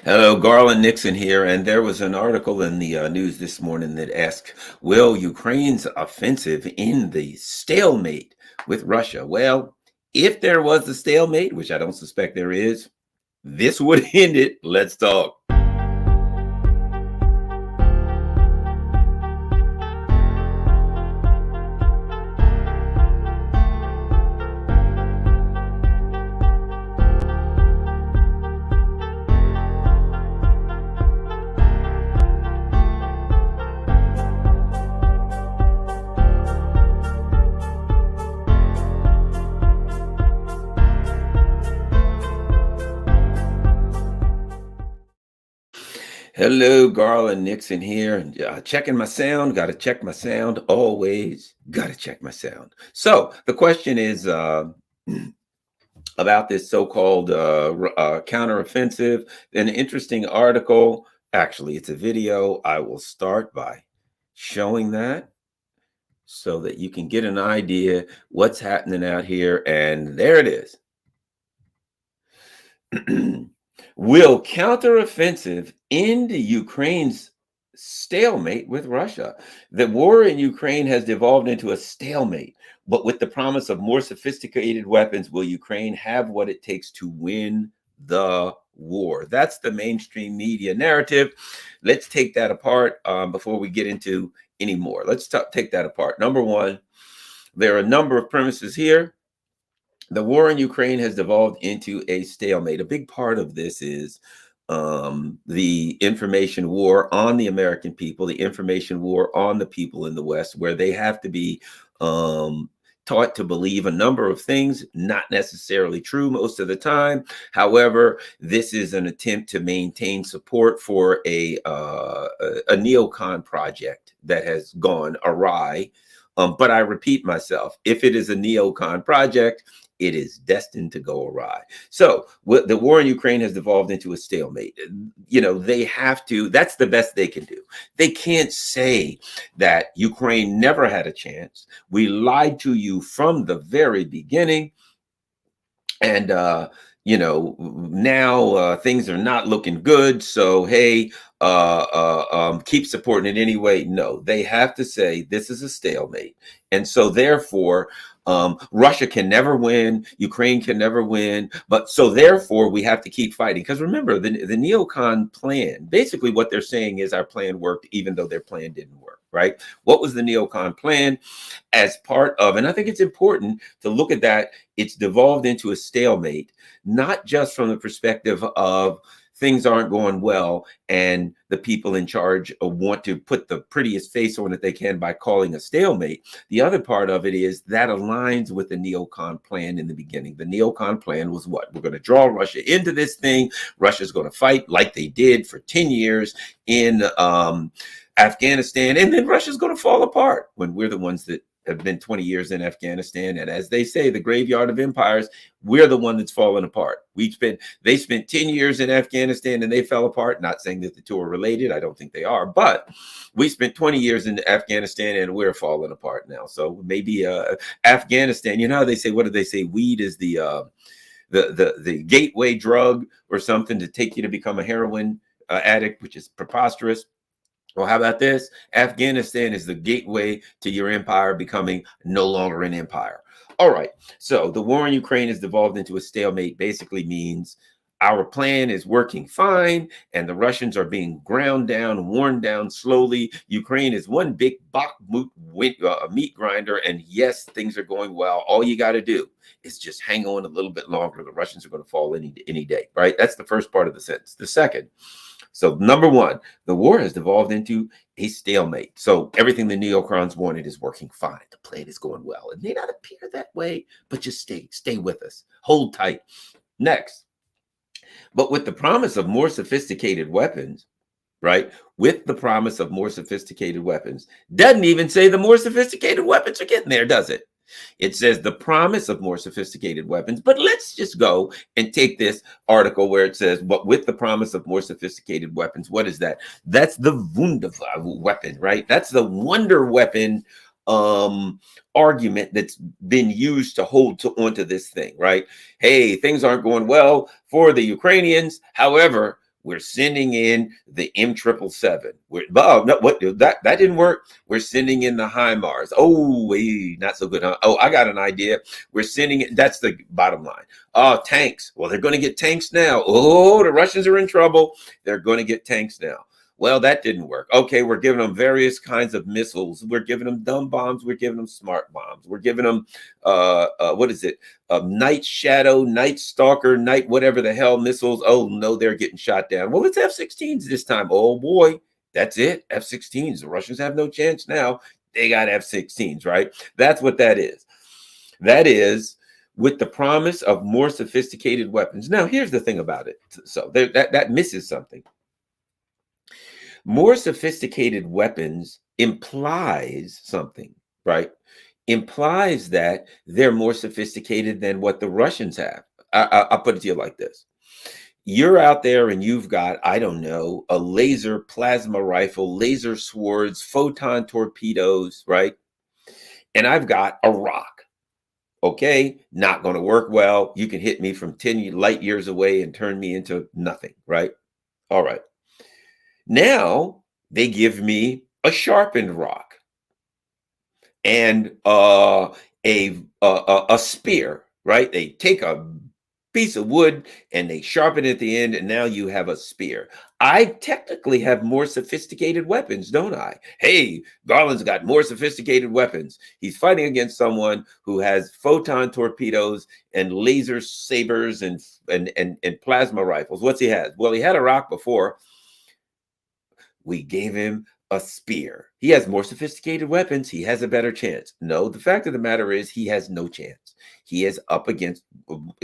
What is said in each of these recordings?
Hello, Garland Nixon here, and there was an article in the news this morning that asked, will Ukraine's offensive end the stalemate with Russia? Well, if there was a stalemate, which I don't suspect there is, this would end it. Let's talk. Hello, Garland Nixon here, and checking my sound. Got to check my sound always. Got to check my sound. So the question is about this so-called counteroffensive. An interesting article. Actually, it's a video. I will start by showing that so that you can get an idea what's happening out here. And there it is. Will counteroffensive end Ukraine's stalemate with Russia? The war in Ukraine has devolved into a stalemate, but with the promise of more sophisticated weapons, will Ukraine have what it takes to win the war? That's the mainstream media narrative. Let's take that apart before we get into any more. Let's take that apart. Number one, there are a number of premises here. The war in Ukraine has devolved into a stalemate. A big part of this is the information war on the American people, the information war on the people in the West, where they have to be taught to believe a number of things, not necessarily true most of the time. However, this is an attempt to maintain support for a neocon project that has gone awry. But I repeat myself, if it is a neocon project, it is destined to go awry. So the war in Ukraine has devolved into a stalemate. You know, they have to, that's the best they can do. They can't say that Ukraine never had a chance. We lied to you from the very beginning. And, you know, now things are not looking good. So, hey, keep supporting it anyway. No, they have to say this is a stalemate. And so therefore, Russia can never win. Ukraine can never win. But so therefore, we have to keep fighting. Because remember, the Neocon plan, basically what they're saying is our plan worked, even though their plan didn't work, right? What was the Neocon plan as part of, and I think it's important to look at that, it's devolved into a stalemate, not just from the perspective of things aren't going well and the people in charge want to put the prettiest face on it they can by calling a stalemate. The other part of it is that aligns with the Neocon plan in the beginning. The Neocon plan was what? We're going to draw Russia into this thing. Russia's going to fight like they did for 10 years in Afghanistan, and then Russia's going to fall apart when we're the ones that have been 20 years in Afghanistan. And as they say, the graveyard of empires, we're the one that's fallen apart. They spent 10 years in Afghanistan and they fell apart. Not saying that the two are related. I don't think they are, but we spent 20 years in Afghanistan and we're falling apart now. So maybe Afghanistan, you know how they say, what do they say? Weed is the gateway drug or something to take you to become a heroin addict, which is preposterous. Well, how about this? Afghanistan is the gateway to your empire becoming no longer an empire. All right. So the war in Ukraine has devolved into a stalemate, basically means our plan is working fine and the Russians are being ground down, worn down slowly. Ukraine is one big meat grinder. And yes, things are going well. All you got to do is just hang on a little bit longer. The Russians are going to fall any day, right? That's the first part of the sentence. The second, so number one, the war has devolved into a stalemate. So everything the neocons wanted is working fine. The plan is going well. It may not appear that way, but just stay with us. Hold tight. Next. But with the promise of more sophisticated weapons, right? With the promise of more sophisticated weapons, doesn't even say the more sophisticated weapons are getting there, does it? It says the promise of more sophisticated weapons, but let's just go and take this article where it says, but with the promise of more sophisticated weapons, what is that? That's the Wunderwaffe weapon, right? That's the wonder weapon argument that's been used to hold onto this thing, right? Hey, things aren't going well for the Ukrainians. However, We're sending in the M777. Oh, no, what that didn't work. We're sending in the HIMARS. Oh, not so good, huh? Oh, I got an idea. We're sending it. That's the bottom line. Oh, tanks. Well, they're going to get tanks now. Oh, the Russians are in trouble. They're going to get tanks now. Well, that didn't work. Okay, we're giving them various kinds of missiles. We're giving them dumb bombs. We're giving them smart bombs. We're giving them, what is it? Night Shadow, Night Stalker, Night whatever the hell missiles. Oh, no, they're getting shot down. Well, it's F-16s this time. Oh, boy, that's it. F-16s. The Russians have no chance now. They got F-16s, right? That's what that is. That is with the promise of more sophisticated weapons. Now, here's the thing about it. So that misses something. More sophisticated weapons implies something, right? Implies that they're more sophisticated than what the Russians have. I'll put it to you like this. You're out there and you've got, I don't know, a laser plasma rifle, laser swords, photon torpedoes, right? And I've got a rock. Okay, not going to work well. You can hit me from 10 light years away and turn me into nothing, right? All right. Now they give me a sharpened rock and a spear, right? They take a piece of wood and they sharpen it at the end, and now you have a spear. I technically have more sophisticated weapons, don't I? Hey, Garland's got more sophisticated weapons. He's fighting against someone who has photon torpedoes and laser sabers and plasma rifles. What's he had? Well, he had a rock before. We gave him a spear. He has more sophisticated weapons. He has a better chance. No, the fact of the matter is he has no chance. He is up against,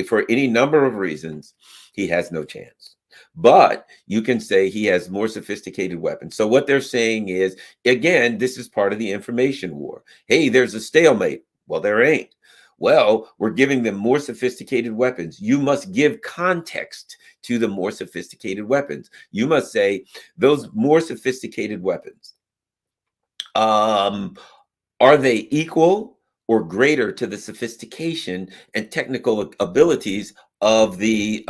for any number of reasons, he has no chance. But you can say he has more sophisticated weapons. So what they're saying is, again, this is part of the information war. Hey, there's a stalemate. Well, there ain't. Well, we're giving them more sophisticated weapons. You must give context to the more sophisticated weapons. You must say those more sophisticated weapons, are they equal or greater to the sophistication and technical abilities of the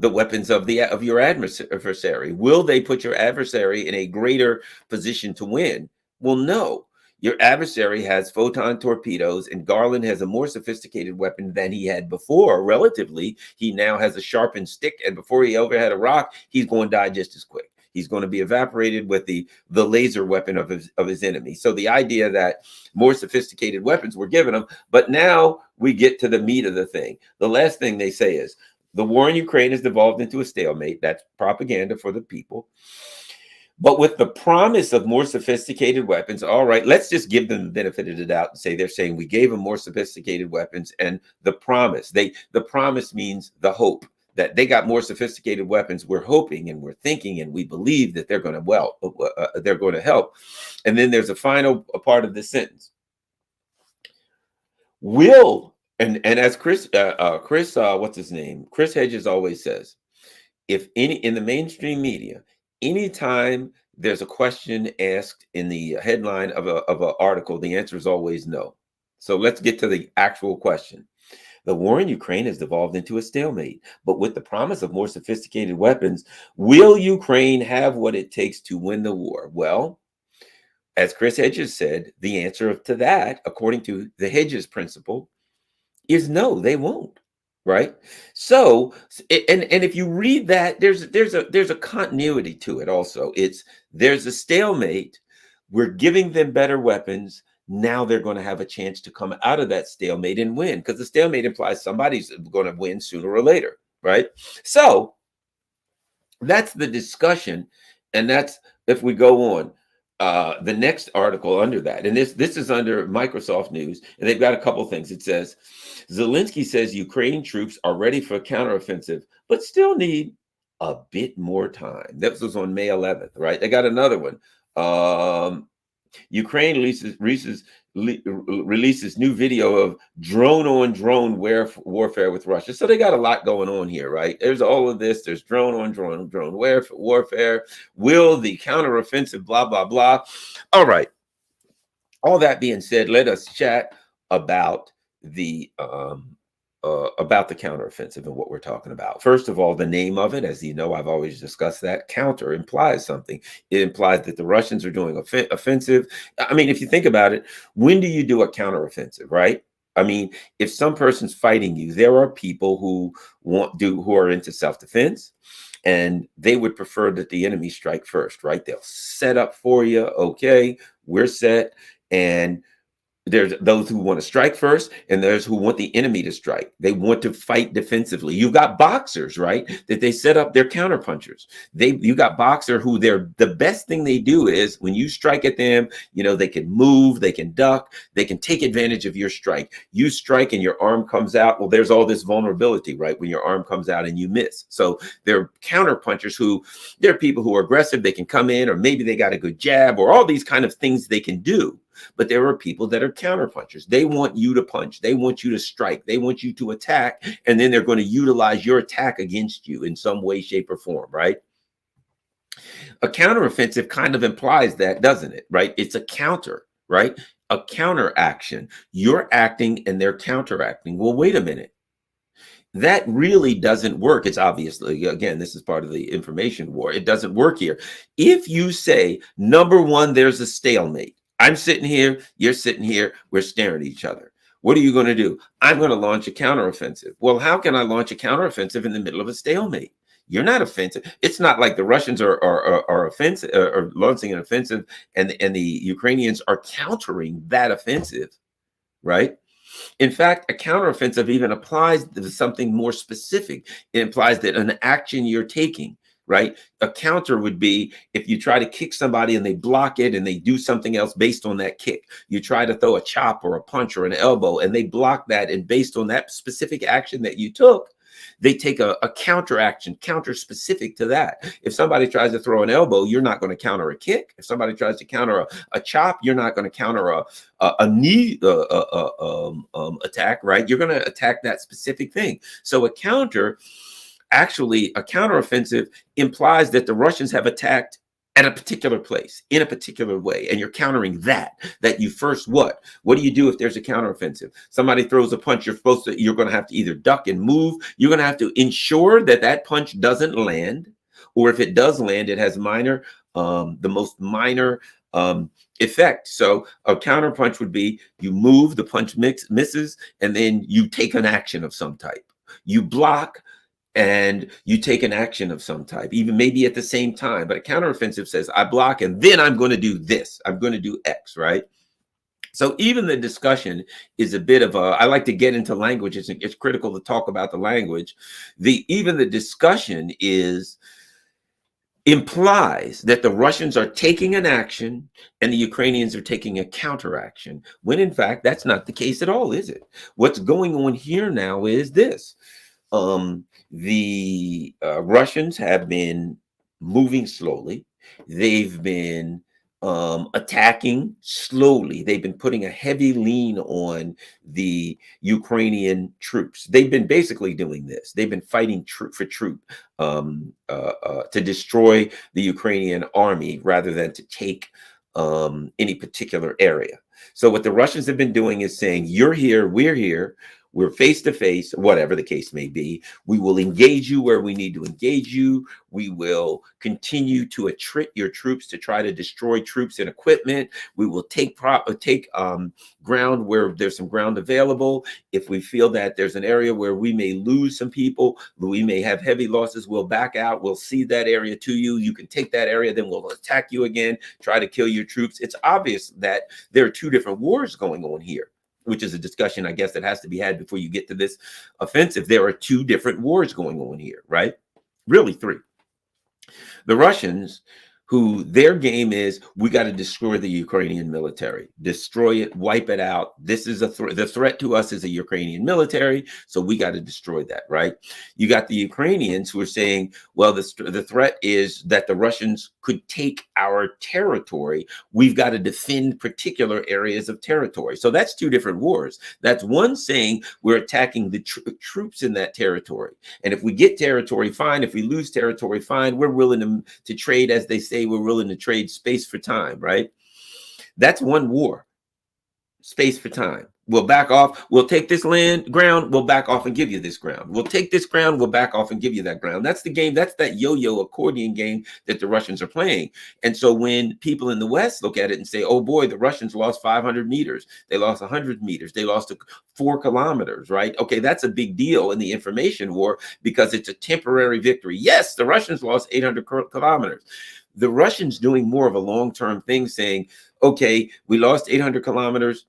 weapons of your adversary? Will they put your adversary in a greater position to win? Well, no. Your adversary has photon torpedoes, and Garland has a more sophisticated weapon than he had before. Relatively, he now has a sharpened stick, and before he ever had a rock, he's going to die just as quick. He's going to be evaporated with the laser weapon of his enemy. So the idea that more sophisticated weapons were given him, but now we get to the meat of the thing. The last thing they say is the war in Ukraine has devolved into a stalemate. That's propaganda for the people. But with the promise of more sophisticated weapons, all right, let's just give them the benefit of the doubt and say they're saying we gave them more sophisticated weapons, and the promise, the promise means the hope that they got more sophisticated weapons. We're hoping and we're thinking and we believe that they're going to they're going to help. And then there's a final part of this sentence. Will and as Chris what's his name? Chris Hedges always says, if any in the mainstream media, anytime there's a question asked in the headline of an article, the answer is always no. So let's get to the actual question. The war in Ukraine has devolved into a stalemate, but with the promise of more sophisticated weapons, will Ukraine have what it takes to win the war? Well, as Chris Hedges said, the answer to that, according to the Hedges principle, is no, they won't. Right. So, and if you read that, there's a continuity to it also. There's a stalemate. We're giving them better weapons. Now they're going to have a chance to come out of that stalemate and win, because the stalemate implies somebody's going to win sooner or later. Right. So that's the discussion. And that's, if we go on, the next article under that, and this is under Microsoft News, and they've got a couple things. It says, Zelensky says Ukraine troops are ready for counteroffensive, but still need a bit more time. That was on May 11th, right? They got another one. Ukraine releases new video of drone-on-drone warfare with Russia. So they got a lot going on here, right? There's all of this. There's drone-on-drone warfare. Will the counteroffensive, blah, blah, blah. All right. All that being said, let us chat about the about the counteroffensive and what we're talking about. First of all, the name of it, as you know, I've always discussed that. Counter implies something. It implies that the Russians are doing offensive. I mean, if you think about it, when do you do a counteroffensive, right? I mean, if some person's fighting you, there are people who who are into self-defense, and they would prefer that the enemy strike first, right? They'll set up for you. Okay, we're set, and there's those who want to strike first, and there's who want the enemy to strike. They want to fight defensively. You've got boxers, right? That they set up their counterpunchers. You got boxer who the best thing they do is when you strike at them, you know, they can move, they can duck, they can take advantage of your strike. You strike and your arm comes out. Well, there's all this vulnerability, right? When your arm comes out and you miss. So they're counterpunchers who, they're people who are aggressive. They can come in, or maybe they got a good jab, or all these kind of things they can do. But there are people that are counterpunchers. They want you to punch. They want you to strike. They want you to attack. And then they're going to utilize your attack against you in some way, shape, or form, right? A counteroffensive kind of implies that, doesn't it? Right? It's a counter, right? A counter action. You're acting and they're counteracting. Well, wait a minute. That really doesn't work. It's obviously, again, this is part of the information war. It doesn't work here. If you say, number one, there's a stalemate. I'm sitting here, you're sitting here, we're staring at each other. What are you going to do? I'm going to launch a counteroffensive. Well, how can I launch a counteroffensive in the middle of a stalemate? You're not offensive. It's not like the Russians are offensive or launching an offensive, and the Ukrainians are countering that offensive, right? In fact, a counteroffensive even applies to something more specific. It implies that an action you're taking, right? A counter would be if you try to kick somebody and they block it and they do something else based on that kick. You try to throw a chop or a punch or an elbow and they block that, and based on that specific action that you took, they take a counter action, counter specific to that. If somebody tries to throw an elbow, you're not going to counter a kick. If somebody tries to counter a chop, you're not going to counter a knee attack, right? You're going to attack that specific thing. So a counteroffensive implies that the Russians have attacked at a particular place in a particular way, and you're countering that you first. What do you do if there's a counteroffensive? Somebody throws a punch, you're going to have to either duck and move. You're going to have to ensure that that punch doesn't land, or if it does land, it has the most minor effect. So a counterpunch would be you move, the punch misses, and then you take an action of some type. You block, and you take an action of some type, even maybe at the same time. But a counteroffensive says, I block, and then I'm going to do this. I'm going to do X, right? So even the discussion is a bit of I like to get into language. It's critical to talk about the language. Even the discussion implies that the Russians are taking an action and the Ukrainians are taking a counteraction, when in fact, that's not the case at all, is it? What's going on here now is this. The Russians have been moving slowly. They've been attacking slowly. They've been putting a heavy lean on the Ukrainian troops. They've been basically doing this. They've been fighting troop for troop to destroy the Ukrainian army rather than to take any particular area. So what the Russians have been doing is saying, you're here, we're face to face, whatever the case may be. We will engage you where we need to engage you. We will continue to attrit your troops to try to destroy troops and equipment. We will take ground where there's some ground available. If we feel that there's an area where we may lose some people, we may have heavy losses, we'll back out. We'll cede that area to you. You can take that area, then we'll attack you again, try to kill your troops. It's obvious that there are two different wars going on here, which is a discussion, I guess, that has to be had before you get to this offensive. There are two different wars going on here, right? Really three. The Russians, who their game is, we got to destroy the Ukrainian military, destroy it, wipe it out. This is the threat to us is a Ukrainian military, so we got to destroy that, right? You got the Ukrainians who are saying, well, the threat is that the Russians could take our territory. We've got to defend particular areas of territory. So that's two different wars. That's one saying we're attacking the troops in that territory. And if we get territory, fine. If we lose territory, fine. We're willing to trade, as they say, we're willing to trade space for time, right? That's one war, space for time. We'll back off. We'll take this ground. We'll back off and give you this ground. We'll take this ground. We'll back off and give you that ground. That's the game. That's that yo-yo accordion game that the Russians are playing. And so when people in the West look at it and say, oh boy, the Russians lost 500 meters. They lost 100 meters. They lost 4 kilometers, right? Okay, that's a big deal in the information war because it's a temporary victory. Yes, the Russians lost 800 kilometers. The Russians doing more of a long-term thing saying, okay, we lost 800 kilometers.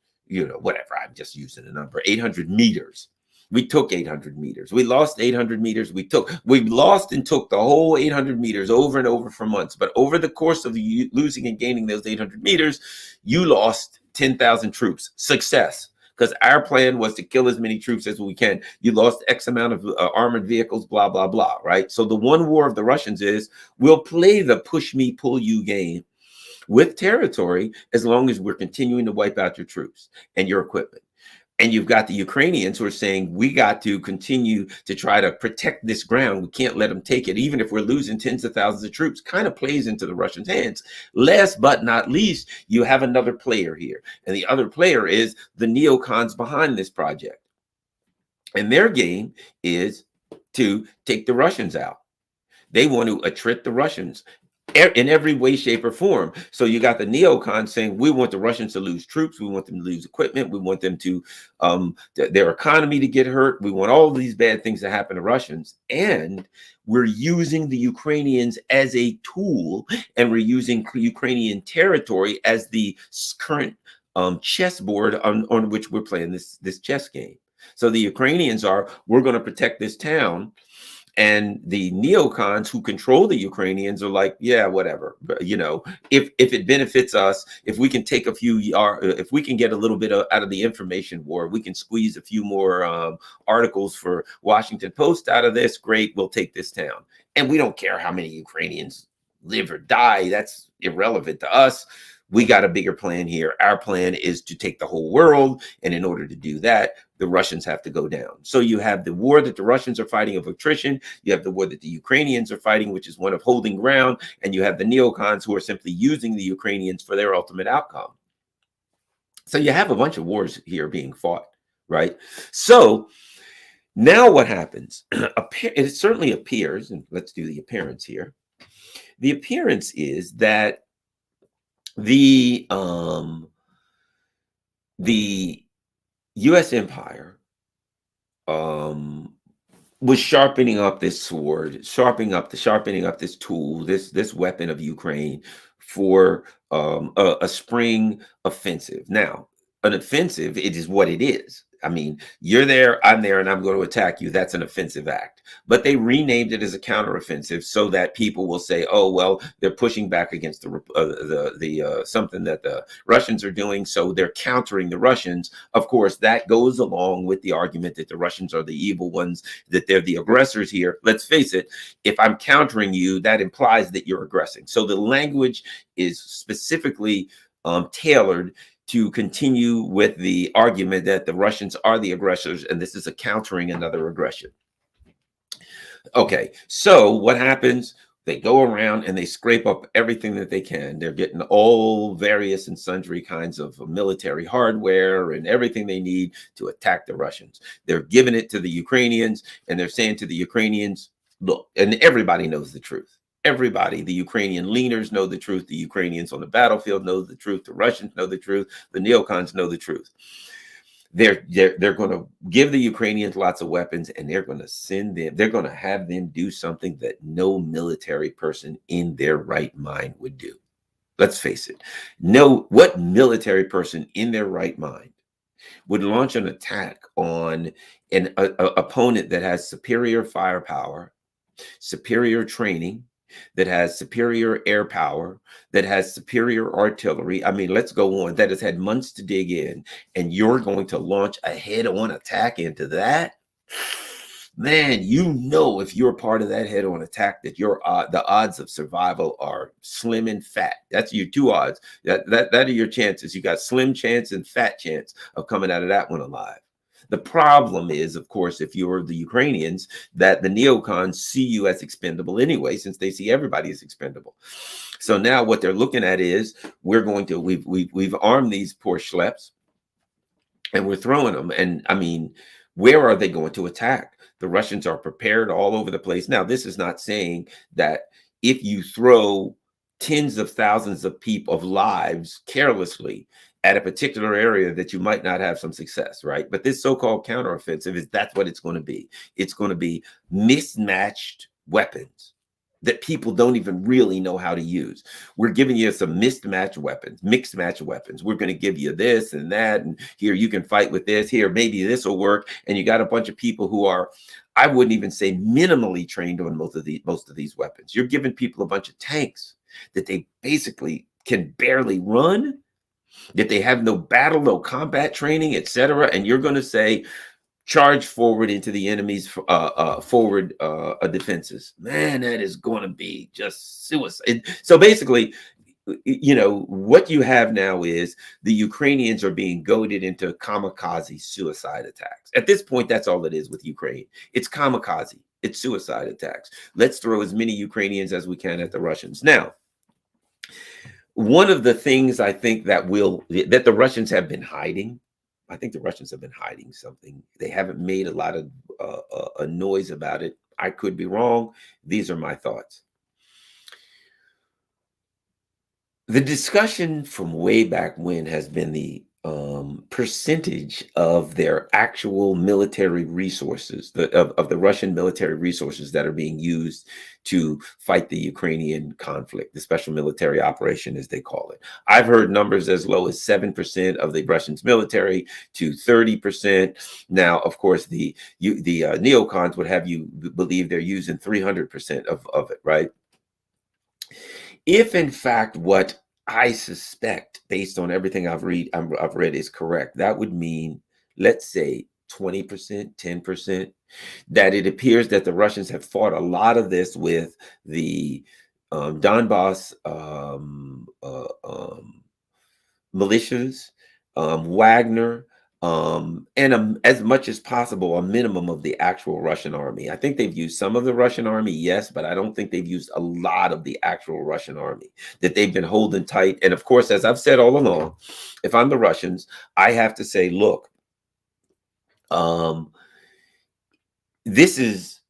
Whatever, I'm just using a number, 800 meters. We took 800 meters. We lost 800 meters. We lost and took the whole 800 meters over and over for months. But over the course of you losing and gaining those 800 meters, you lost 10,000 troops. Success. Because our plan was to kill as many troops as we can. You lost X amount of armored vehicles, blah, blah, blah, right? So the one war of the Russians is, we'll play the push me, pull you game with territory as long as we're continuing to wipe out your troops and your equipment. And you've got the Ukrainians who are saying, we got to continue to try to protect this ground. We can't let them take it, even if we're losing tens of thousands of troops. Kind of plays into the Russians' hands. Last but not least, you have another player here. And the other player is the neocons behind this project. And their game is to take the Russians out. They want to attrit the Russians in every way, shape, or form. So you got the neocons saying, we want the Russians to lose troops. We want them to lose equipment. We want them to, their economy to get hurt. We want all of these bad things to happen to Russians. And we're using the Ukrainians as a tool, and we're using Ukrainian territory as the current chessboard on which we're playing this chess game. So the Ukrainians are, we're going to protect this town. And the neocons who control the Ukrainians are like, yeah, whatever. But, if it benefits us, if we can take if we can get a little bit out of the information war, we can squeeze a few more articles for Washington Post out of this. Great, we'll take this town. And we don't care how many Ukrainians live or die. That's irrelevant to us. We got a bigger plan here. Our plan is to take the whole world. And in order to do that, the Russians have to go down. So you have the war that the Russians are fighting of attrition. You have the war that the Ukrainians are fighting, which is one of holding ground. And you have the neocons who are simply using the Ukrainians for their ultimate outcome. So you have a bunch of wars here being fought, right? So now what happens? It certainly appears, and let's do the appearance here. The appearance is that the U.S. empire was sharpening up this sword, sharpening up this tool, this weapon of Ukraine for a spring offensive. Now, an offensive, it is what it is. I mean, you're there, I'm there, and I'm going to attack you. That's an offensive act. But they renamed it as a counteroffensive so that people will say, oh, well, they're pushing back against the something that the Russians are doing. So they're countering the Russians. Of course, that goes along with the argument that the Russians are the evil ones, that they're the aggressors here. Let's face it. If I'm countering you, that implies that you're aggressing. So the language is specifically tailored to continue with the argument that the Russians are the aggressors, and this is a countering another aggression. Okay, so what happens? They go around and they scrape up everything that they can. They're getting all various and sundry kinds of military hardware and everything they need to attack the Russians. They're giving it to the Ukrainians, and they're saying to the Ukrainians, look, and everybody knows the truth. Everybody, the Ukrainian leaners know the truth. The Ukrainians on the battlefield know the truth. The Russians know the truth. The neocons know the truth. They're going to give the Ukrainians lots of weapons, and they're going to send them. They're going to have them do something that no military person in their right mind would do. Let's face it. What military person in their right mind would launch an attack on an opponent that has superior firepower, superior training, that has superior air power, that has superior artillery? I mean, let's go on. That has had months to dig in, and you're going to launch a head-on attack into that? Man, if you're part of that head-on attack, that the odds of survival are slim and fat. That's your two odds. That are your chances. You got slim chance and fat chance of coming out of that one alive. The problem is, of course, if you're the Ukrainians, that the neocons see you as expendable anyway, since they see everybody as expendable. So now what they're looking at is, we've armed these poor schleps. and we're throwing them. And I mean, where are they going to attack? The Russians are prepared all over the place. Now, this is not saying that if you throw tens of thousands of people, of lives, carelessly at a particular area, that you might not have some success, right? But this so-called counteroffensive is, that's what it's going to be. It's going to be mismatched weapons that people don't even really know how to use. We're giving you some mismatched weapons, mixed match weapons. We're going to give you this and that, and here you can fight with this. Here, maybe this will work. And you got a bunch of people who are, I wouldn't even say minimally trained on most of these weapons. You're giving people a bunch of tanks that they basically can barely run, that they have no battle, no combat training, etc. And you're going to say, charge forward into the enemy's forward defenses. Man, that is going to be just suicide. So basically, you know, what you have now is the Ukrainians are being goaded into kamikaze suicide attacks. At this point, that's all it is with Ukraine. It's kamikaze. It's suicide attacks. Let's throw as many Ukrainians as we can at the Russians. Now, one of the things I think that the Russians have been hiding, I think the Russians have been hiding something. They haven't made a lot of a noise about it. I could be wrong. These are my thoughts. The discussion from way back when has been the percentage of their actual military resources, of the Russian military resources that are being used to fight the Ukrainian conflict, the special military operation, as they call it. I've heard numbers as low as 7% of the Russians' military to 30%. Now, of course, the neocons would have you believe they're using 300% of it, right? If in fact what I suspect, based on everything I've read is correct, that would mean, let's say 20%, 10%, that it appears that the Russians have fought a lot of this with the Donbass militias, Wagner, and as much as possible, a minimum of the actual Russian army. I think they've used some of the Russian army, yes, but I don't think they've used a lot of the actual Russian army, that they've been holding tight. And of course, as I've said all along, if I'm the Russians, I have to say, look, this is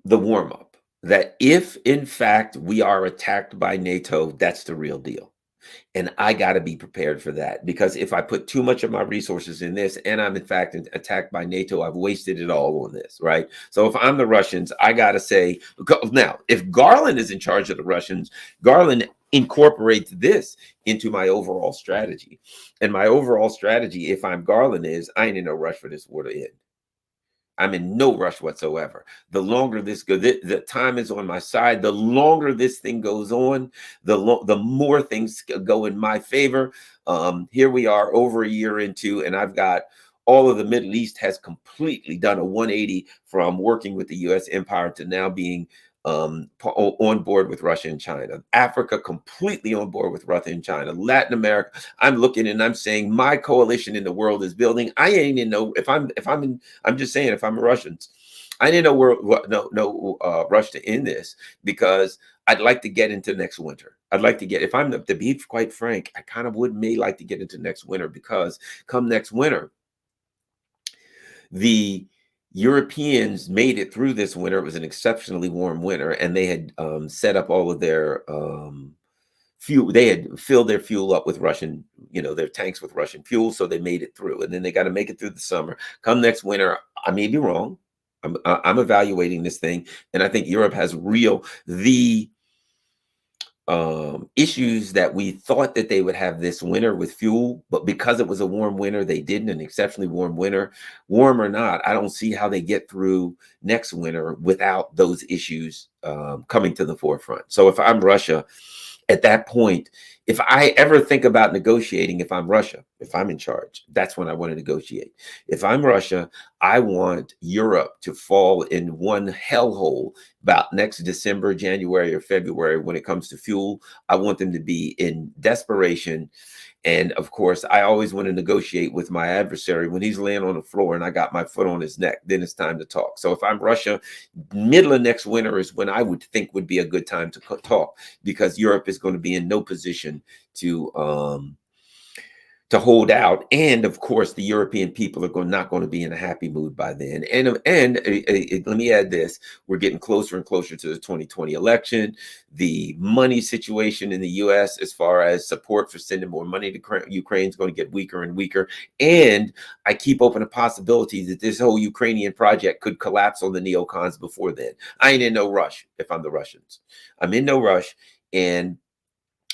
the warm-up, that if in fact we are attacked by NATO, that's the real deal. And I got to be prepared for that, because if I put too much of my resources in this and I'm in fact attacked by NATO, I've wasted it all on this, right? So if I'm the Russians, I got to say, now, if Garland is in charge of the Russians, Garland incorporates this into my overall strategy. And my overall strategy, if I'm Garland, is I ain't in no rush for this war to end. I'm in no rush whatsoever. The longer this goes, the time is on my side. The longer this thing goes on, the more things go in my favor. Here we are over a year into, and I've got all of the Middle East has completely done a 180 from working with the U.S. empire to now being on board with Russia and China. Africa completely on board with Russia and China. Latin America, I'm looking and I'm saying my coalition in the world is building. I ain't in no, I'm just saying, if I'm Russians, I didn't know rush to end this, because I'd like to get into next winter. I'd like to get, if I'm to be quite frank, I kind of may like to get into next winter, because come next winter, the Europeans made it through this winter. It was an exceptionally warm winter, and they had set up all of their fuel. They had filled their fuel up with Russian, their tanks with Russian fuel, so they made it through. And then they got to make it through the summer. Come next winter, I may be wrong. I'm evaluating this thing, and I think Europe has the issues that we thought that they would have this winter with fuel, but because it was a warm winter, they didn't. An exceptionally warm winter, warm or not, I don't see how they get through next winter without those issues coming to the forefront. So if I'm Russia, at that point, if I ever think about negotiating, if I'm Russia, if I'm in charge, that's when I want to negotiate. If I'm Russia, I want Europe to fall in one hellhole about next December, January, or February when it comes to fuel. I want them to be in desperation. And of course, I always want to negotiate with my adversary when he's laying on the floor and I got my foot on his neck. Then it's time to talk. So if I'm Russia, middle of next winter is when I would think would be a good time to talk, because Europe is going to be in no position to to hold out. And of course, the European people are not going to be in a happy mood by then. And let me add this: we're getting closer and closer to the 2020 election. The money situation in the U.S. as far as support for sending more money to Ukraine is going to get weaker and weaker. And I keep open a possibility that this whole Ukrainian project could collapse on the neocons before then. I ain't in no rush if I'm the Russians. I'm in no rush, and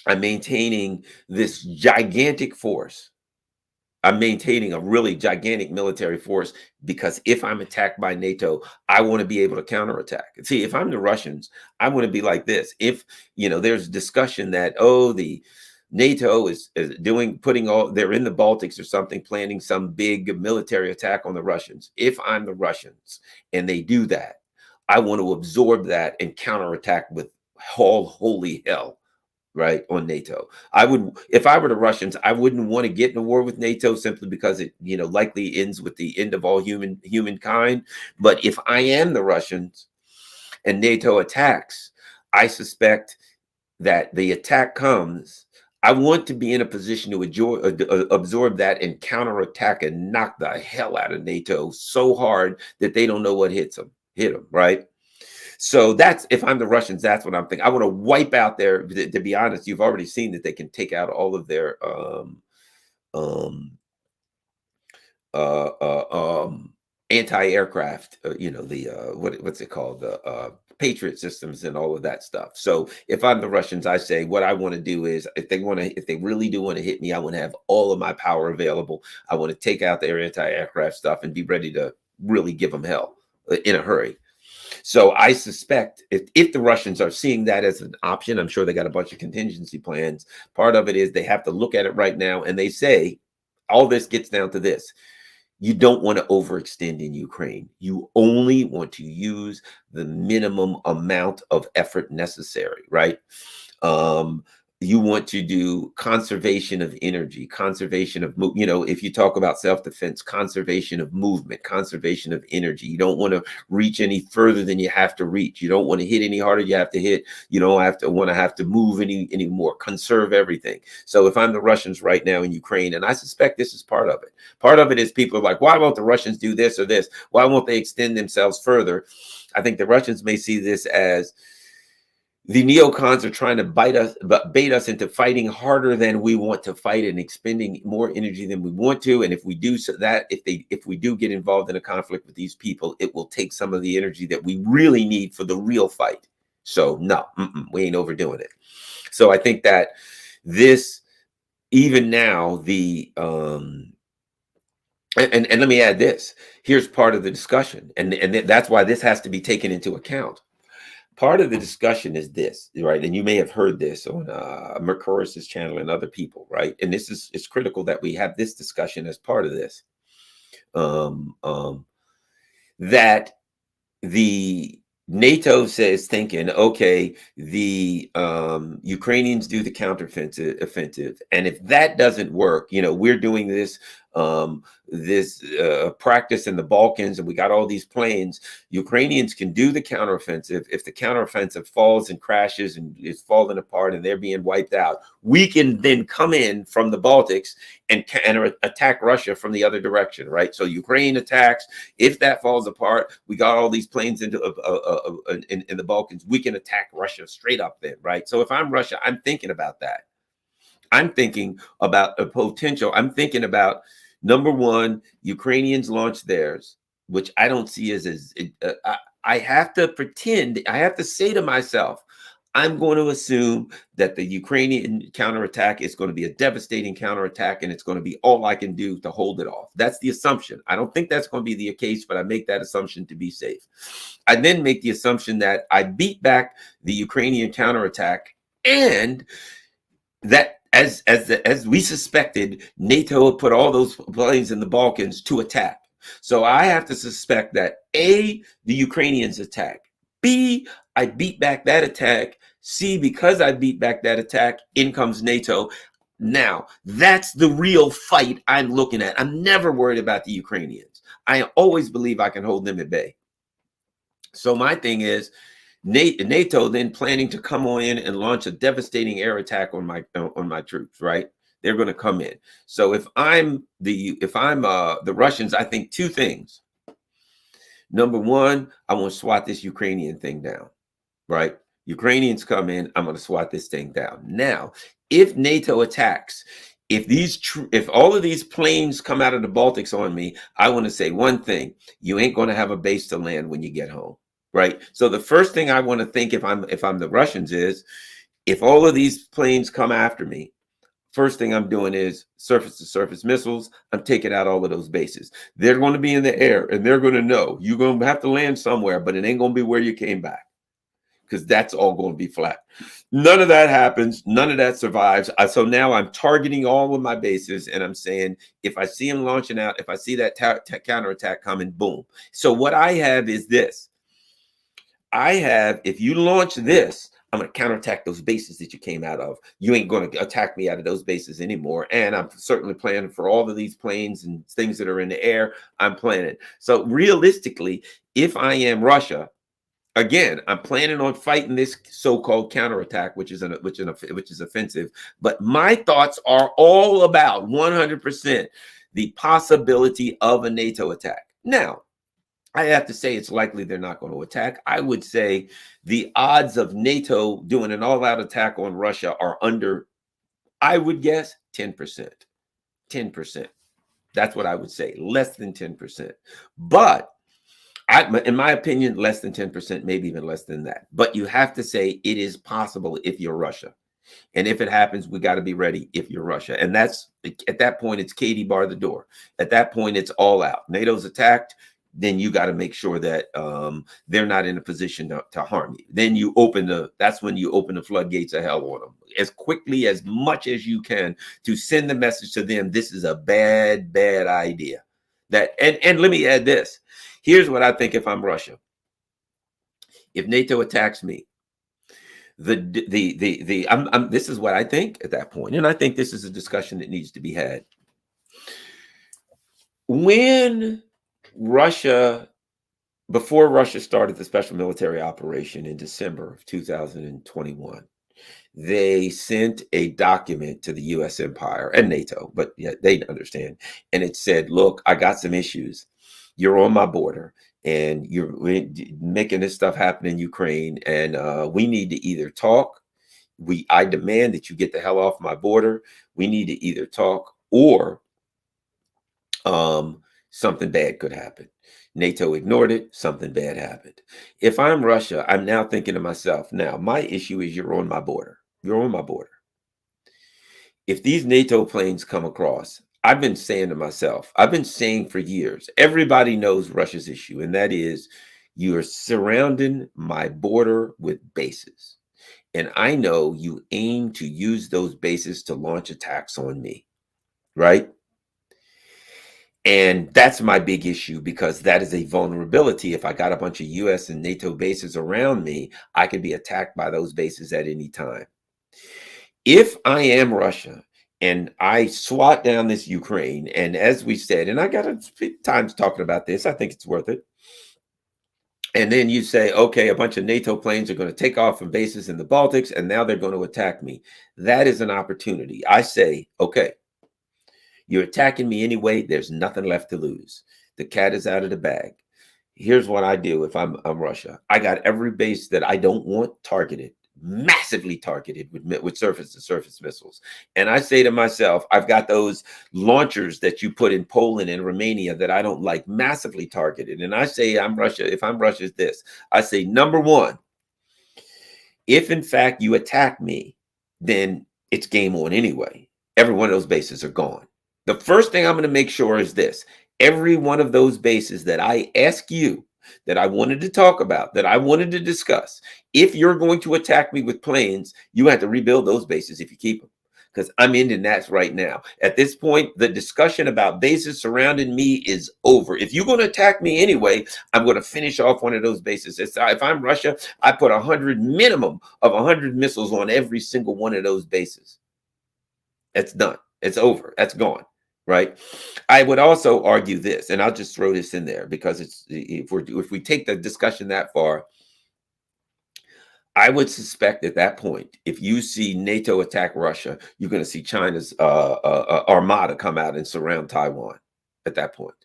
I'm maintaining this gigantic force. I'm maintaining a really gigantic military force because if I'm attacked by NATO, I want to be able to counterattack. See, if I'm the Russians, I want to be like this. If, there's discussion that, the NATO is they're in the Baltics or something, planning some big military attack on the Russians. If I'm the Russians and they do that, I want to absorb that and counterattack with all holy hell, right, on NATO. If I were the Russians, I wouldn't want to get in a war with NATO simply because it, likely ends with the end of all humankind. But if I am the Russians and NATO attacks, I suspect that the attack comes. I want to be in a position to absorb that and counterattack and knock the hell out of NATO so hard that they don't know what hit them, right? So that's, if I'm the Russians, that's what I'm thinking. I want to wipe out to be honest, you've already seen that they can take out all of their anti-aircraft, what's it called? The Patriot systems and all of that stuff. So if I'm the Russians, I say what I want to do is if they really do want to hit me, I want to have all of my power available. I want to take out their anti-aircraft stuff and be ready to really give them hell in a hurry. So I suspect if the Russians are seeing that as an option, I'm sure they got a bunch of contingency plans. Part of it is they have to look at it right now, and they say, all this gets down to this. You don't want to overextend in Ukraine. You only want to use the minimum amount of effort necessary, right? You want to do conservation of energy, conservation of, if you talk about self-defense, conservation of movement, conservation of energy. You don't want to reach any further than you have to reach. You don't want to hit any harder you have to hit. You don't have to move any more. Conserve everything. So if I'm the Russians right now in Ukraine, and I suspect this is part of it. Part of it is people are like, why won't the Russians do this or this? Why won't they extend themselves further? I think the Russians may see this as the neocons are trying to bait us into fighting harder than we want to fight and expending more energy than we want to. And if we do if we do get involved in a conflict with these people, it will take some of the energy that we really need for the real fight. So no, we ain't overdoing it. So I think that this, even now, and let me add this. Here's part of the discussion, and that's why this has to be taken into account. Part of the discussion is this, right? And you may have heard this on Mercouris's channel and other people, right? And it's critical that we have this discussion as part of this. That the NATO says thinking, okay, the Ukrainians do the counteroffensive, and if that doesn't work, we're doing this practice in the Balkans, and we got all these planes. Ukrainians can do the counteroffensive. If the counteroffensive falls and crashes and is falling apart and they're being wiped out, we can then come in from the Baltics and attack Russia from the other direction, right? So Ukraine attacks. If that falls apart, we got all these planes in the Balkans. We can attack Russia straight up then, right? So if I'm Russia, I'm thinking about that. I'm thinking about a potential. I'm thinking about, number one, Ukrainians launch theirs, which I don't see I have to pretend, I have to say to myself, I'm going to assume that the Ukrainian counterattack is going to be a devastating counterattack, and it's going to be all I can do to hold it off. That's the assumption. I don't think that's going to be the case, but I make that assumption to be safe. I then make the assumption that I beat back the Ukrainian counterattack, and that as we suspected, NATO would put all those planes in the Balkans to attack. So I have to suspect that A, the Ukrainians attack. B, I beat back that attack. C, because I beat back that attack, in comes NATO. Now, that's the real fight I'm looking at. I'm never worried about the Ukrainians. I always believe I can hold them at bay. So my thing is, NATO then planning to come on in and launch a devastating air attack on my troops, right? They're going to come in. So if I'm the Russians, I think two things. Number one, I want to swat this Ukrainian thing down, right? Ukrainians come in, I'm going to swat this thing down. Now, if NATO attacks, if all of these planes come out of the Baltics on me, I want to say one thing: you ain't going to have a base to land when you get home, right? So the first thing I want to think, if I'm the Russians, is if all of these planes come after me, first thing I'm doing is surface to surface missiles. I'm taking out all of those bases. They're going to be in the air, and they're going to know you're going to have to land somewhere, but it ain't going to be where you came back, because that's all going to be flat. None of that happens. None of that survives. So now I'm targeting all of my bases, and I'm saying, if I see them launching out, if I see that counterattack coming, boom. So what I have is this. If you launch this, I'm going to counterattack those bases that you came out of. You ain't going to attack me out of those bases anymore. And I'm certainly planning for all of these planes and things that are in the air. I'm planning. So realistically, if I am Russia, again, I'm planning on fighting this so-called counterattack, which is offensive. But my thoughts are all about 100% the possibility of a NATO attack. Now, I have to say it's likely they're not going to attack. I would say the odds of NATO doing an all-out attack on Russia are under, I would guess, 10%. 10%. That's what I would say, less than 10%. But in my opinion, less than 10%, maybe even less than that. But you have to say it is possible if you're Russia. And if it happens, we got to be ready if you're Russia. And that's, at that point, it's Katie bar the door. At that point, it's all out. NATO's attacked. Then you got to make sure that they're not in a position to harm you. Then that's when you open the floodgates of hell on them as quickly, as much as you can, to send the message to them, this is a bad, bad idea. And let me add this. Here's what I think if I'm Russia. If NATO attacks me, this is what I think at that point. And I think this is a discussion that needs to be had. Before Russia started the special military operation in December of 2021, they sent a document to the U.S. empire and NATO, but yeah, they understand. And it said, look, I got some issues. You're on my border, and you're making this stuff happen in Ukraine, and we need to either talk. I demand that you get the hell off my border. We need to either talk, or something bad could happen. NATO ignored it. Something bad happened. If I'm Russia, I'm now thinking to myself, now my issue is you're on my border. You're on my border. If these NATO planes come across, I've been saying to myself, I've been saying for years, everybody knows Russia's issue, and that is you're surrounding my border with bases. And I know you aim to use those bases to launch attacks on me, right? And that's my big issue, because that is a vulnerability. If I got a bunch of US and NATO bases around me, I could be attacked by those bases at any time. If I am Russia and I swat down this Ukraine, and as we said, and I got a few times talking about this, I think it's worth it. And then you say, okay, a bunch of NATO planes are going to take off from bases in the Baltics, and now they're going to attack me. That is an opportunity. I say, okay, you're attacking me anyway. There's nothing left to lose. The cat is out of the bag. Here's what I do if I'm Russia. I got every base that I don't want targeted, massively targeted with surface-to-surface missiles. And I say to myself, I've got those launchers that you put in Poland and Romania that I don't like, massively targeted. And I say, I'm Russia. If I'm Russia, it's this. I say, number one, if in fact you attack me, then it's game on anyway. Every one of those bases are gone. The first thing I'm going to make sure is this: every one of those bases that I ask you, that I wanted to talk about, that I wanted to discuss, if you're going to attack me with planes, you have to rebuild those bases if you keep them, because I'm ending that right now. At this point, the discussion about bases surrounding me is over. If you're going to attack me anyway, I'm going to finish off one of those bases. If I'm Russia, I put minimum of 100 missiles on every single one of those bases. That's done. It's over. That's gone. Right. I would also argue this, and I'll just throw this in there because if we take the discussion that far, I would suspect at that point, if you see NATO attack Russia, you're going to see China's armada come out and surround Taiwan at that point.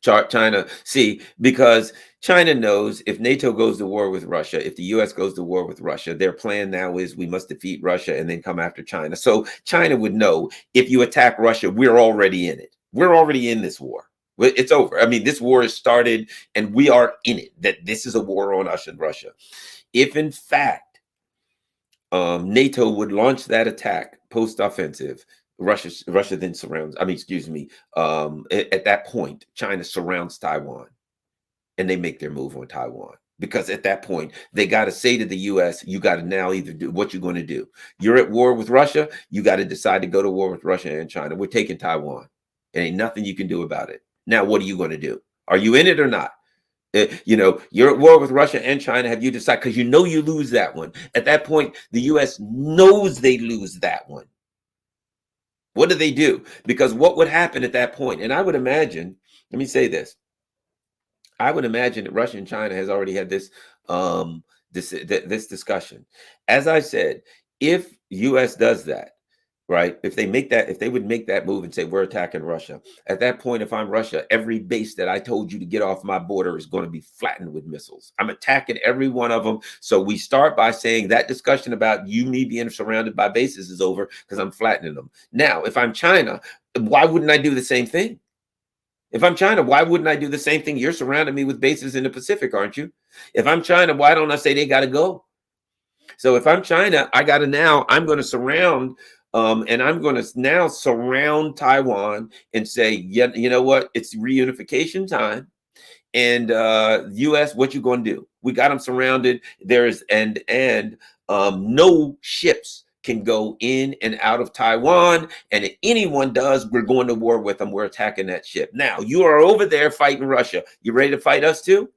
China, see, because China knows if NATO goes to war with Russia, if the US goes to war with Russia, their plan now is we must defeat Russia and then come after China. So China would know if you attack Russia, we're already in it. We're already in this war. It's over. I mean, this war has started and we are in it, that this is a war on us and Russia. If in fact NATO would launch that attack post-offensive, Russia then surrounds, I mean, excuse me, at that point, China surrounds Taiwan and they make their move on Taiwan. Because at that point, they got to say to the US, you got to now either do what you're going to do. You're at war with Russia. You got to decide to go to war with Russia and China. We're taking Taiwan. There ain't nothing you can do about it. Now, what are you going to do? Are you in it or not? You know, you're at war with Russia and China. Have you decided? Because you know you lose that one. At that point, the US knows they lose that one. What do? Because what would happen at that point? And I would imagine, let me say this. I would imagine that Russia and China has already had this this discussion. As I said, if US does that, right? If they would make that move and say we're attacking Russia, at that point, if I'm Russia, every base that I told you to get off my border is going to be flattened with missiles. I'm attacking every one of them. So we start by saying that discussion about me being surrounded by bases is over because I'm flattening them. Now, if I'm China, why wouldn't I do the same thing? If I'm China, why wouldn't I do the same thing? You're surrounding me with bases in the Pacific, aren't you? If I'm China, why don't I say they got to go? So if I'm China, I'm going to surround and I'm going to now surround Taiwan and say, yeah, you know what? It's reunification time. And U.S., what you going to do? We got them surrounded. There's no ships can go in and out of Taiwan. And if anyone does, we're going to war with them. We're attacking that ship. Now, you are over there fighting Russia. You ready to fight us too?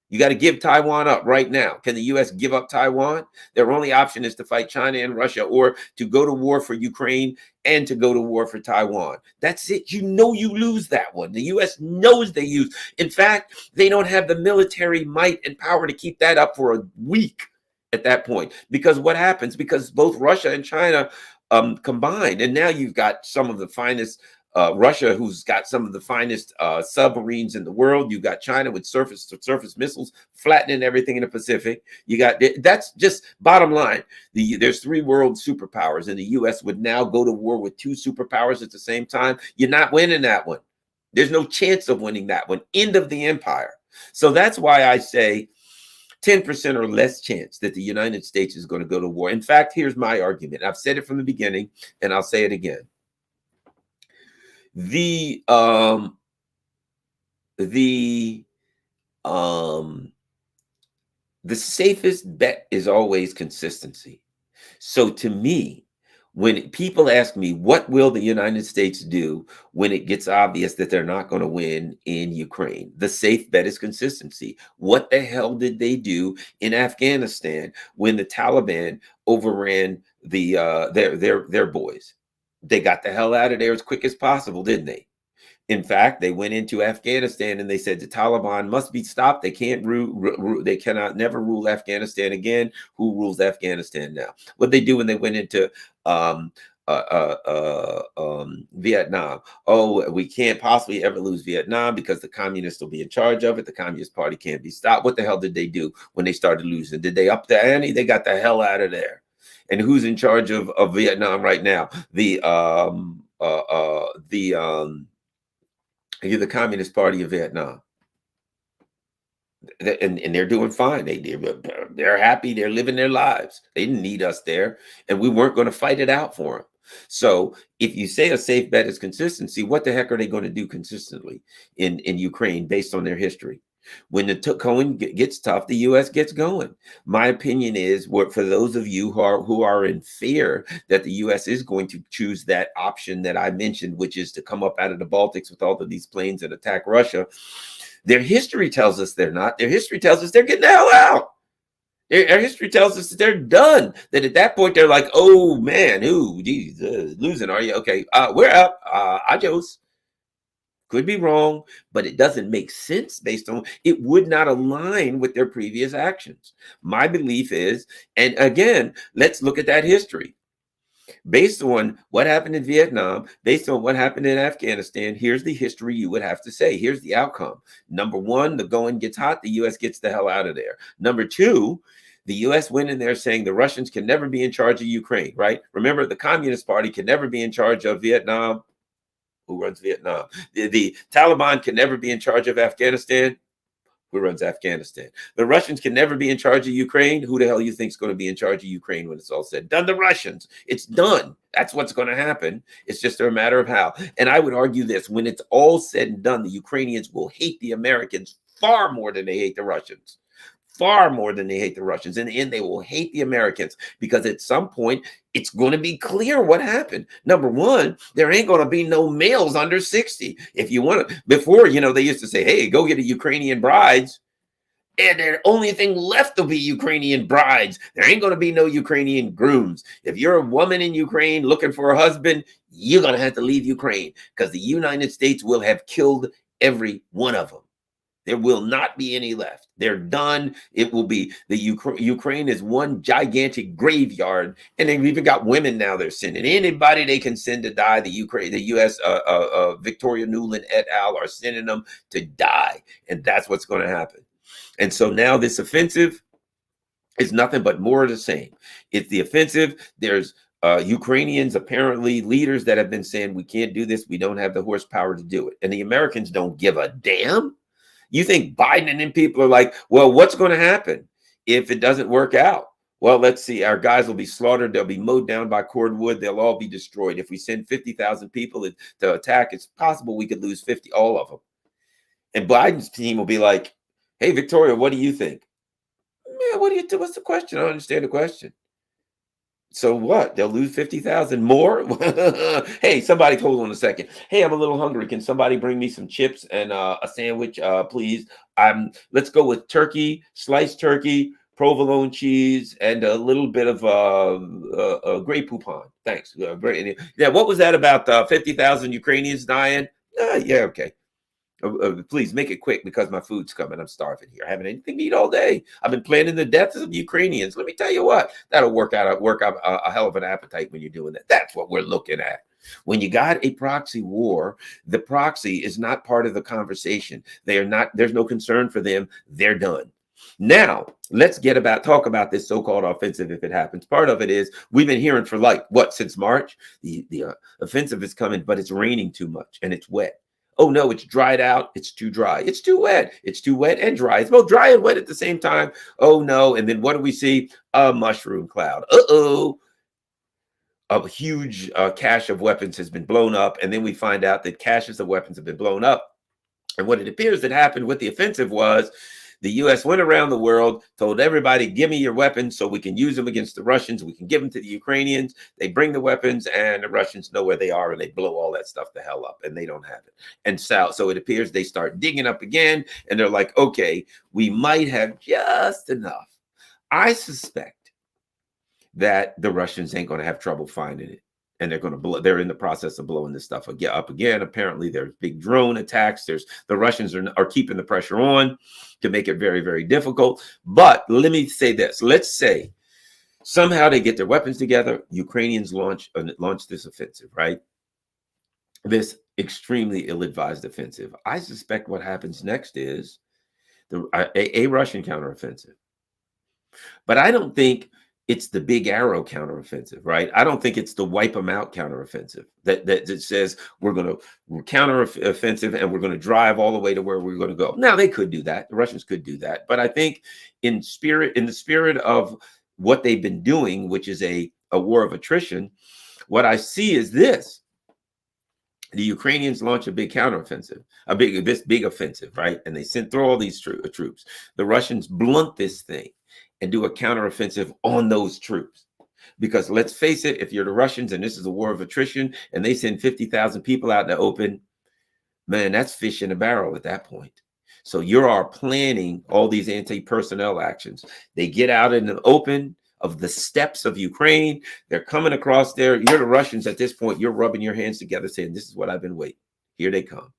You got to give Taiwan up right now. Can the U.S. give up Taiwan? Their only option is to fight China and Russia, or to go to war for Ukraine and to go to war for Taiwan. That's it. You know you lose that one. The U.S. knows they lose. In fact, they don't have the military might and power to keep that up for a week at that point. Because what happens? Because both Russia and China combined, and now you've got some of the finest Russia, who's got some of the finest submarines in the world. You got China with surface-to-surface missiles flattening everything in the Pacific. You got, that's just bottom line. There's 3 world superpowers, and the U.S. would now go to war with 2 superpowers at the same time. You're not winning that one. There's no chance of winning that one. End of the empire. So that's why I say 10% or less chance that the United States is going to go to war. In fact, here's my argument. I've said it from the beginning, and I'll say it again. The safest bet is always consistency. So to me, when people ask me, what will the United States do when it gets obvious that they're not going to win in Ukraine? The safe bet is consistency. What the hell did they do in Afghanistan when the Taliban overran their boys? They got the hell out of there as quick as possible, didn't they? In fact, they went into Afghanistan and they said the Taliban must be stopped. They can't they cannot never rule Afghanistan again. Who rules Afghanistan now? What they do when they went into Vietnam? Oh, we can't possibly ever lose Vietnam because the communists will be in charge of it. The Communist Party can't be stopped. What the hell did they do when they started losing? Did they up the ante? They got the hell out of there. And who's in charge of Vietnam right now? The Communist Party of Vietnam. And they're doing fine. They're happy. They're living their lives. They didn't need us there, and we weren't going to fight it out for them. So if you say a safe bet is consistency, what the heck are they going to do consistently in Ukraine based on their history? When the going gets tough, the U.S. gets going. My opinion is, for those of you who are in fear that the U.S. is going to choose that option that I mentioned, which is to come up out of the Baltics with all of these planes and attack Russia, their history tells us they're not. Their history tells us they're getting the hell out. Their history tells us that they're done. That at that point, they're like, oh, man, geez, losing, are you? Okay, we're out. Adios. Could be wrong, but it doesn't make sense based on it would not align with their previous actions. My belief is, and again, let's look at that history. Based on what happened in Vietnam, based on what happened in Afghanistan, here's the history you would have to say. Here's the outcome. Number one, the going gets hot, the US gets the hell out of there. Number two, the US went in there saying the Russians can never be in charge of Ukraine, right? Remember, the Communist Party can never be in charge of Vietnam. Who runs Vietnam? The Taliban can never be in charge of Afghanistan. Who runs Afghanistan? The Russians can never be in charge of Ukraine. Who the hell you think is going to be in charge of Ukraine when it's all said and done? The Russians. It's done. That's what's going to happen. It's just a matter of how. And I would argue this: when it's all said and done, the Ukrainians will hate the Americans far more than they hate the Russians. Far more than they hate the Russians. In the end, they will hate the Americans because at some point, it's going to be clear what happened. Number one, there ain't going to be no males under 60. If you want to, before, they used to say, hey, go get a Ukrainian brides. And the only thing left will be Ukrainian brides. There ain't going to be no Ukrainian grooms. If you're a woman in Ukraine looking for a husband, you're going to have to leave Ukraine because the United States will have killed every one of them. There will not be any left. They're done. It will be the Ukraine is one gigantic graveyard, and they've even got women now. They're sending anybody they can send to die. The U.S. Victoria Nuland et al. Are sending them to die, and that's what's going to happen. And so now this offensive is nothing but more of the same. It's the offensive. There's Ukrainians, apparently leaders that have been saying we can't do this. We don't have the horsepower to do it, and the Americans don't give a damn. You think Biden and them people are like, well, what's going to happen if it doesn't work out? Well, let's see. Our guys will be slaughtered. They'll be mowed down by cordwood. They'll all be destroyed. If we send 50,000 people to attack, it's possible we could lose 50, all of them. And Biden's team will be like, hey, Victoria, what do you think? Man, what's the question? I don't understand the question. So what? They'll lose 50,000 more? Hey, somebody, hold on a second. Hey, I'm a little hungry. Can somebody bring me some chips and a sandwich, please? Let's go with turkey, sliced turkey, provolone cheese, and a little bit of Grey Poupon. Thanks. Great. Yeah, what was that about 50,000 Ukrainians dying? Yeah, okay. Please make it quick because my food's coming. I'm starving here. I haven't anything to eat all day. I've been planning the deaths of Ukrainians. Let me tell you what, that'll work out a hell of an appetite when you're doing that. That's what we're looking at. When you got a proxy war, the proxy is not part of the conversation. They are not. There's no concern for them. They're done. Now, let's talk about this so-called offensive if it happens. Part of it is we've been hearing for since March? The offensive is coming, but it's raining too much and it's wet. Oh, no, it's dried out. It's too dry. It's too wet. It's too wet and dry. It's both dry and wet at the same time. Oh, no. And then what do we see? A mushroom cloud. Uh-oh. A huge cache of weapons has been blown up. And then we find out that caches of weapons have been blown up. And what it appears that happened with the offensive was the U.S. went around the world, told everybody, give me your weapons so we can use them against the Russians. We can give them to the Ukrainians. They bring the weapons and the Russians know where they are and they blow all that stuff the hell up and they don't have it. And so it appears they start digging up again and they're like, okay, we might have just enough. I suspect that the Russians ain't going to have trouble finding it. And they're in the process of blowing this stuff up again. Apparently, there's big drone attacks. The Russians are keeping the pressure on to make it very, very difficult. But let me say this. Let's say somehow they get their weapons together. Ukrainians launch this offensive, right? This extremely ill-advised offensive. I suspect what happens next is a Russian counteroffensive. But I don't think it's the big arrow counteroffensive, right? I don't think it's the wipe them out counteroffensive that says we're counteroffensive and we're going to drive all the way to where we're going to go. Now they could do that. The Russians could do that. But I think in the spirit of what they've been doing, which is a war of attrition, what I see is this. The Ukrainians launch a big counteroffensive, this big offensive, right? And they throw all these troops. The Russians blunt this thing and do a counteroffensive on those troops. Because let's face it, if you're the Russians and this is a war of attrition and they send 50,000 people out in the open, man, that's fish in a barrel at that point. So you are planning all these anti-personnel actions. They get out in the open of the steppes of Ukraine. They're coming across there. You're the Russians at this point. You're rubbing your hands together saying, this is what I've been waiting. Here they come.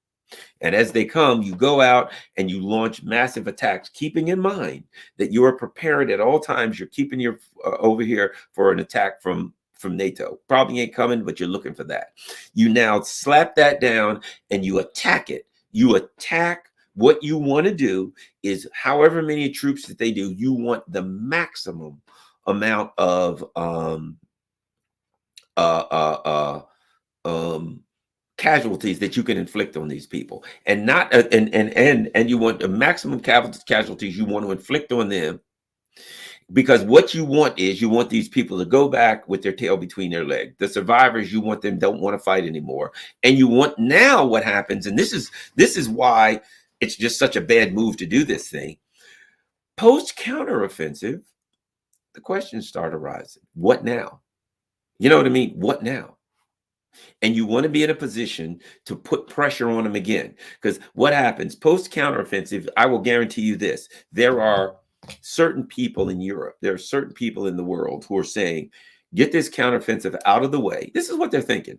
And as they come, you go out and you launch massive attacks, keeping in mind that you are prepared at all times. You're keeping your over here for an attack from NATO. Probably ain't coming, but you're looking for that. You now slap that down and you attack it. You attack. What you want to do is, however many troops that they do, you want the maximum amount of uh, uh, casualties that you can inflict on these people, and not and you want the maximum casualties you want to inflict on them, because what you want is, you want these people to go back with their tail between their legs. The survivors, you want them don't want to fight anymore. And you want, now what happens, and this is why it's just such a bad move to do this thing. Post counteroffensive, the questions start arising. What now? You know what I mean? What now? And you want to be in a position to put pressure on them again. Because what happens post counteroffensive, I will guarantee you this: there are certain people in Europe, there are certain people in the world who are saying, get this counteroffensive out of the way. This is what they're thinking.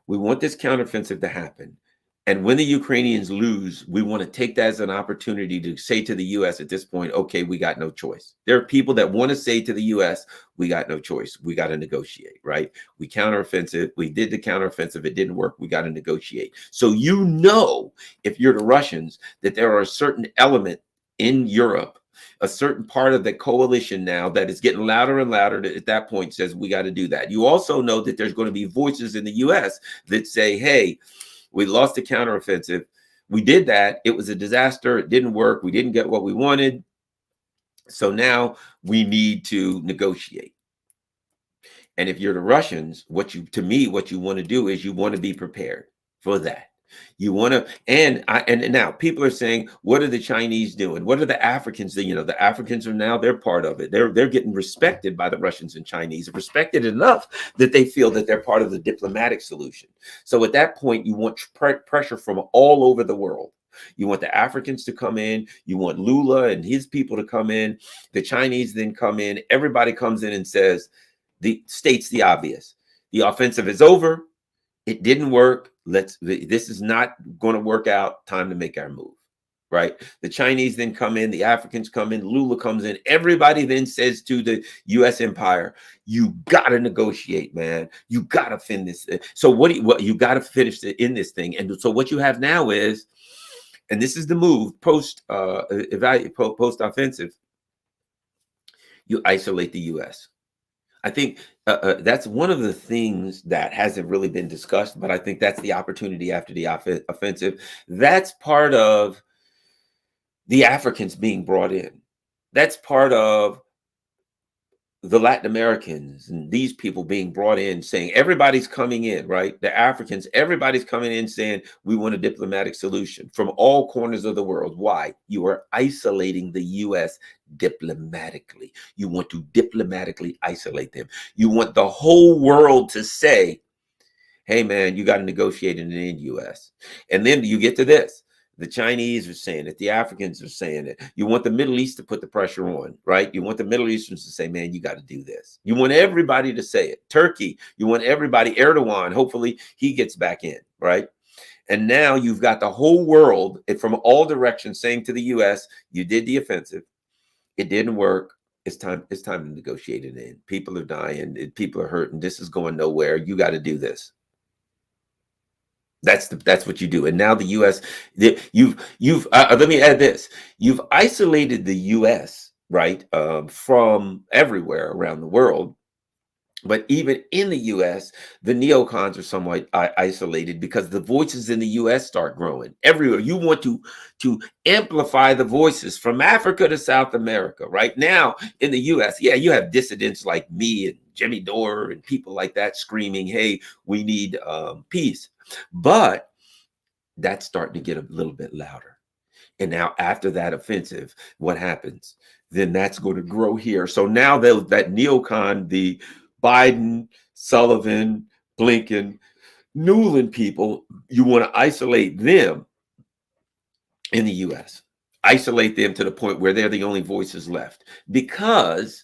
We want this counteroffensive to happen. And when the Ukrainians lose, we want to take that as an opportunity to say to the U.S. at this point, okay, we got no choice. There are people that want to say to the U.S., we got no choice. We got to negotiate, right? We counteroffensive. We did the counteroffensive. It didn't work. We got to negotiate. So you know, if you're the Russians, that there are a certain element in Europe, a certain part of the coalition now that is getting louder and louder that at that point says we got to do that. You also know that there's going to be voices in the U.S. that say, hey, we lost the counteroffensive. We did that. It was a disaster. It didn't work. We didn't get what we wanted. So now we need to negotiate. And if you're the Russians, what you want to do is you want to be prepared for that. You want to, and now people are saying, what are the Chinese doing? What are the Africans doing? You know, the Africans are now, they're part of it. They're getting respected by the Russians and Chinese, respected enough that they feel that they're part of the diplomatic solution. So at that point, you want pressure from all over the world. You want the Africans to come in. You want Lula and his people to come in. The Chinese then come in. Everybody comes in and states the obvious. The offensive is over. It didn't work. This is not going to work out. Time to make our move, right? The Chinese then come in, the Africans come in, Lula comes in. Everybody then says to the U.S. empire, you got to negotiate, man. You got to finish this. So you got to finish in this thing. And so what you have now is, and this is the move post offensive, you isolate the U.S. I think that's one of the things that hasn't really been discussed, but I think that's the opportunity after the offensive. That's part of the Africans being brought in. That's part of the Latin Americans and these people being brought in, saying everybody's coming in, right? The Africans, everybody's coming in saying we want a diplomatic solution from all corners of the world. Why? You are isolating the U.S. diplomatically. You want to diplomatically isolate them. You want the whole world to say, hey, man, you got to negotiate in the U.S. And then you get to this. The Chinese are saying it. The Africans are saying it. You want the Middle East to put the pressure on, right? You want the Middle Easterns to say, man, you got to do this. You want everybody to say it. Turkey, you want everybody. Erdogan, hopefully he gets back in, right? And now you've got the whole world from all directions saying to the U.S., you did the offensive. It didn't work. It's time to negotiate it in. People are dying. People are hurting. This is going nowhere. You got to do this. That's what you do. And now the U.S. You've let me add this. You've isolated the U.S. right from everywhere around the world. But even in the U.S., the neocons are somewhat isolated because the voices in the U.S. start growing everywhere. You want to amplify the voices from Africa to South America. Right now in the U.S., yeah, you have dissidents like me and Jimmy Dore and people like that screaming, hey, we need peace. But that's starting to get a little bit louder. And now after that offensive, what happens? Then that's going to grow here. So now that neocon, the Biden, Sullivan, Blinken, Newland people, you want to isolate them in the U.S. Isolate them to the point where they're the only voices left. Because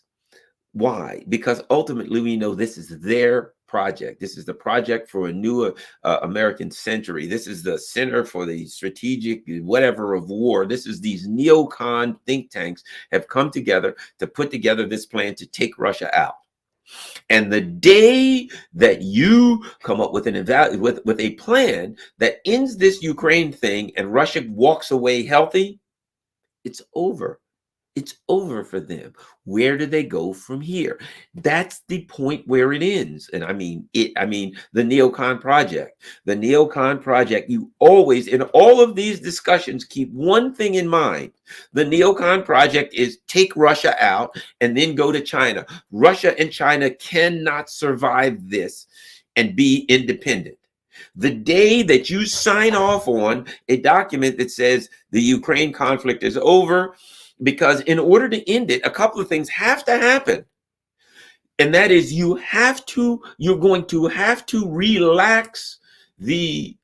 Why? Because ultimately we know this is their project. This is the project for a new American century. This is the center for the strategic whatever of war. This is these neocon think tanks have come together to put together this plan to take Russia out. And the day that you come up with with a plan that ends this Ukraine thing and Russia walks away healthy, it's over. It's over for them. Where do they go from here? That's the point where it ends. And I mean the Neocon project. The Neocon project, you always, in all of these discussions, keep one thing in mind. The Neocon project is take Russia out and then go to China. Russia and China cannot survive this and be independent. The day that you sign off on a document that says the Ukraine conflict is over, because in order to end it, a couple of things have to happen. And that is you're going to have to relax the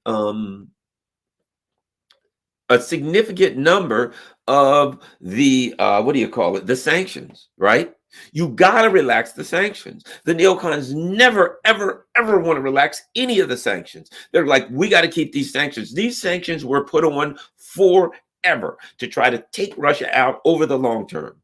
a significant number of the the sanctions, right? You got to relax the sanctions. The neocons never, ever, ever want to relax any of the sanctions. They're like, we got to keep these sanctions. These sanctions were put on forever to try to take Russia out over the long term.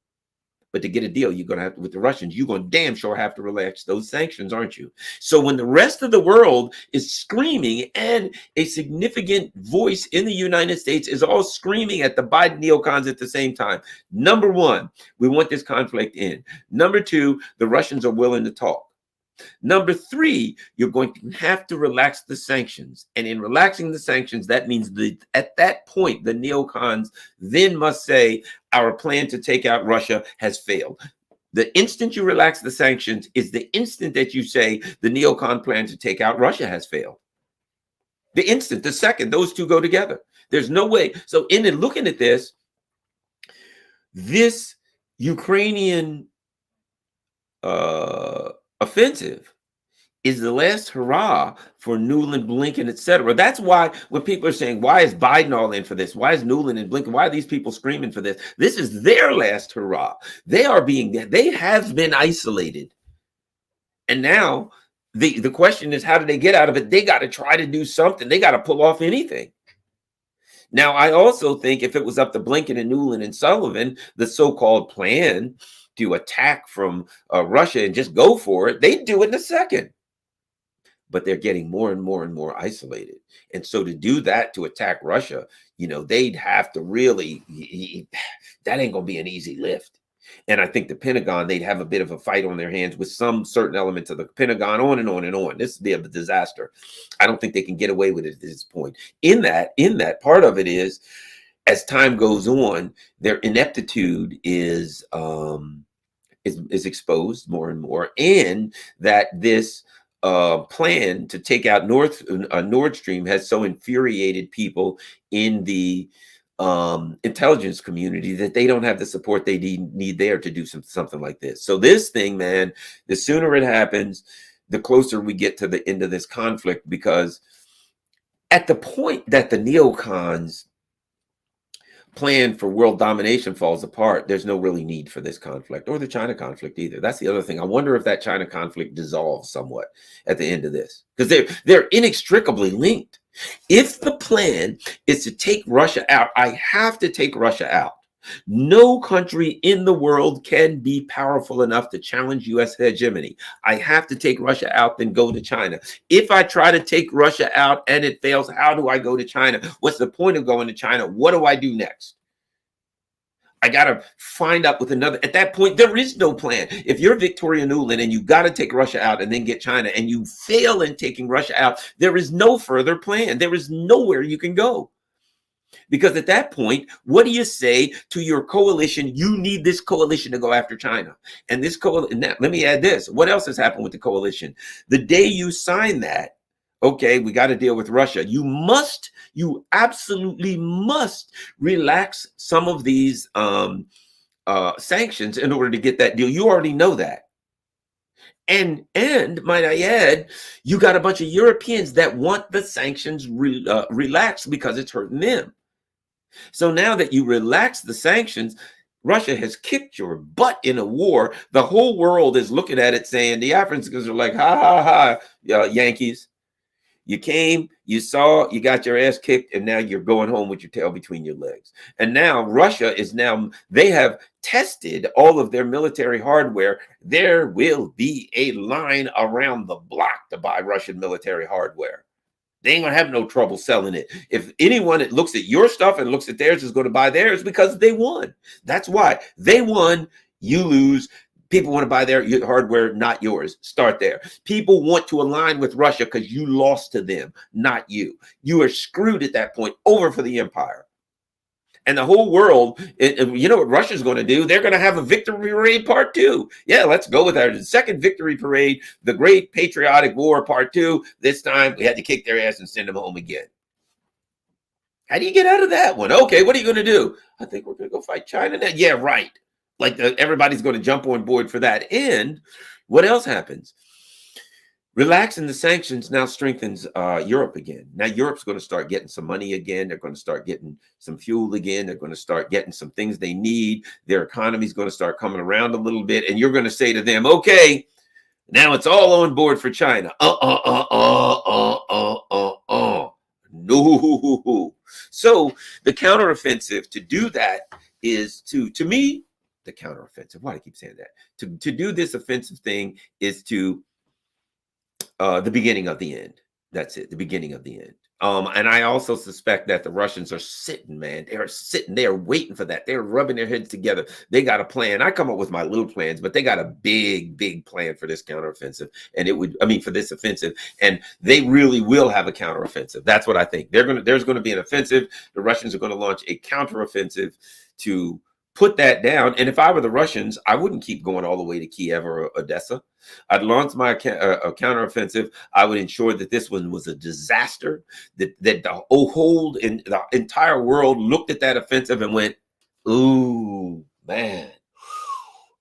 But to get a deal, you're going to have to, with the Russians, you're going to damn sure have to relax those sanctions, aren't you? So when the rest of the world is screaming and a significant voice in the United States is all screaming at the Biden neocons at the same time, number one, we want this conflict in. Number two, the Russians are willing to talk. Number three, you're going to have to relax the sanctions. And in relaxing the sanctions, that means that at that point, the neocons then must say, our plan to take out Russia has failed. The instant you relax the sanctions is the instant that you say the neocon plan to take out Russia has failed. The instant, the second, those two go together. There's no way. So in looking at this Ukrainian offensive is the last hurrah for Nuland, Blinken, etc. That's why when people are saying, why is Biden all in for this? Why is Nuland and Blinken? Why are these people screaming for this? This is their last hurrah. They have been isolated. And now the question is, how do they get out of it? They got to try to do something. They got to pull off anything. Now, I also think if it was up to Blinken and Nuland and Sullivan, the so-called plan to attack from Russia and just go for it, they'd do it in a second. But they're getting more and more and more isolated. And so to do that, to attack Russia, they'd have to really, that ain't going to be an easy lift. And I think the Pentagon, they'd have a bit of a fight on their hands with some certain elements of the Pentagon, on and on and on. This would be a disaster. I don't think they can get away with it at this point. In that part of it is, as time goes on, their ineptitude is exposed more and more, and that this plan to take out Nord Stream has so infuriated people in the intelligence community that they don't have the support they need there to do something like this. So this thing, man, the sooner it happens, the closer we get to the end of this conflict, because at the point that the neocons plan for world domination falls apart, there's no really need for this conflict, or the China conflict either. That's the other thing. I wonder if that China conflict dissolves somewhat at the end of this, because they're inextricably linked. If the plan is to take Russia out, I have to take Russia out. No country in the world can be powerful enough to challenge U.S. hegemony. I have to take Russia out, then go to China. If I try to take Russia out and it fails, how do I go to China? What's the point of going to China? What do I do next? I got to find out with another. At that point, there is no plan. If you're Victoria Nuland and you got to take Russia out and then get China, and you fail in taking Russia out, there is no further plan. There is nowhere you can go. Because at that point, what do you say to your coalition? You need this coalition to go after China. And this coalition, let me add this. What else has happened with the coalition? The day you sign that, okay, we got to deal with Russia. You absolutely must relax some of these sanctions in order to get that deal. You already know that. And might I add, you got a bunch of Europeans that want the sanctions relaxed because it's hurting them. So now that you relax the sanctions, Russia has kicked your butt in a war. The whole world is looking at it saying, the Africans are like, ha, ha, ha, Yankees. You came, you saw, you got your ass kicked, and now you're going home with your tail between your legs. And now Russia is they have tested all of their military hardware. There will be a line around the block to buy Russian military hardware. They ain't gonna have no trouble selling it. If anyone that looks at your stuff and looks at theirs is going to buy theirs, because they won. That's why they won. You lose. People want to buy their hardware, not yours. Start there. People want to align with Russia because you lost to them, not you. You are screwed at that point, over for the empire. And the whole world, you know what Russia's going to do? They're going to have a victory parade part 2. Yeah, let's go with our second victory parade, the Great Patriotic War part 2. This time we had to kick their ass and send them home again. How do you get out of that one? Okay, what are you going to do? I think we're going to go fight China now. Yeah, right. Like everybody's going to jump on board for that. And what else happens? Relaxing the sanctions now strengthens Europe again. Now Europe's going to start getting some money again. They're going to start getting some fuel again. They're going to start getting some things they need. Their economy's going to start coming around a little bit. And you're going to say to them, okay, now it's all on board for China. No. So the counteroffensive to do that is to me, the counteroffensive. Why do I keep saying that? To do this offensive thing is to the beginning of the end. That's it. The beginning of the end. And I also suspect that the Russians are sitting, man. They're sitting. They're waiting for that. They're rubbing their heads together. They got a plan. I come up with my little plans, but they got a big, big plan for this counteroffensive. And for this offensive. And they really will have a counteroffensive. That's what I think. There's going to be an offensive. The Russians are going to launch a counteroffensive to put that down. And if I were the Russians, I wouldn't keep going all the way to Kiev or Odessa. I'd launch my counteroffensive. I would ensure that this one was a disaster, that the whole in the entire world looked at that offensive and went, ooh, man.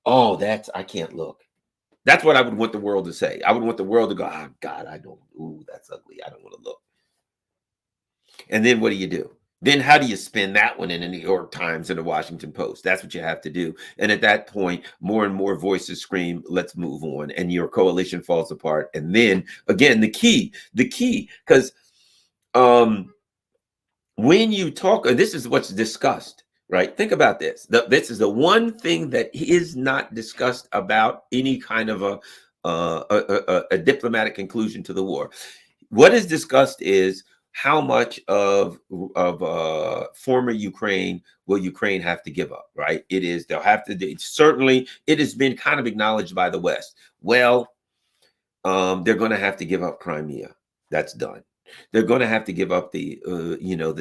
Oh, I can't look. That's what I would want the world to say. I would want the world to go, oh, God, that's ugly. I don't want to look. And then what do? Then how do you spin that one in the New York Times and the Washington Post? That's what you have to do. And at that point, more and more voices scream, let's move on. And your coalition falls apart. And then again, the key, because when you talk, this is what's discussed, right? Think about this. This is the one thing that is not discussed about any kind of a diplomatic conclusion to the war. What is discussed is, how much of former Ukraine will Ukraine have to give up, right? They'll have to, certainly it has been kind of acknowledged by the West. Well, they're going to have to give up Crimea. That's done. They're going to have to give up the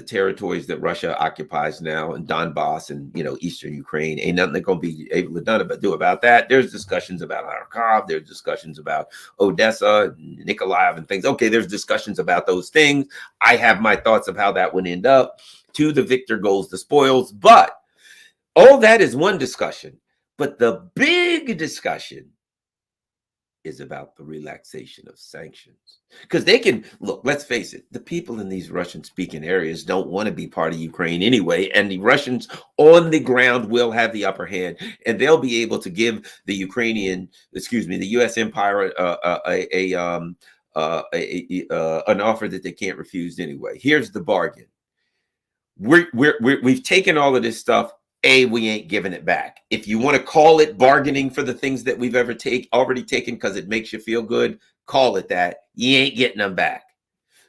territories that Russia occupies now in Donbass and, Eastern Ukraine. Ain't nothing they're going to be able to do about that. There's discussions about Kharkov. There's discussions about Odessa, Nikolaev and things. Okay, there's discussions about those things. I have my thoughts of how that would end up. To the victor goes the spoils. But all that is one discussion. But the big discussion is about the relaxation of sanctions. Because they can, look, let's face it, the people in these Russian-speaking areas don't want to be part of Ukraine anyway, and the Russians on the ground will have the upper hand, and they'll be able to give the U.S. empire an offer that they can't refuse anyway. Here's the bargain. We've taken all of this stuff. We ain't giving it back. If you want to call it bargaining for the things that we've already taken because it makes you feel good, call it that. You ain't getting them back.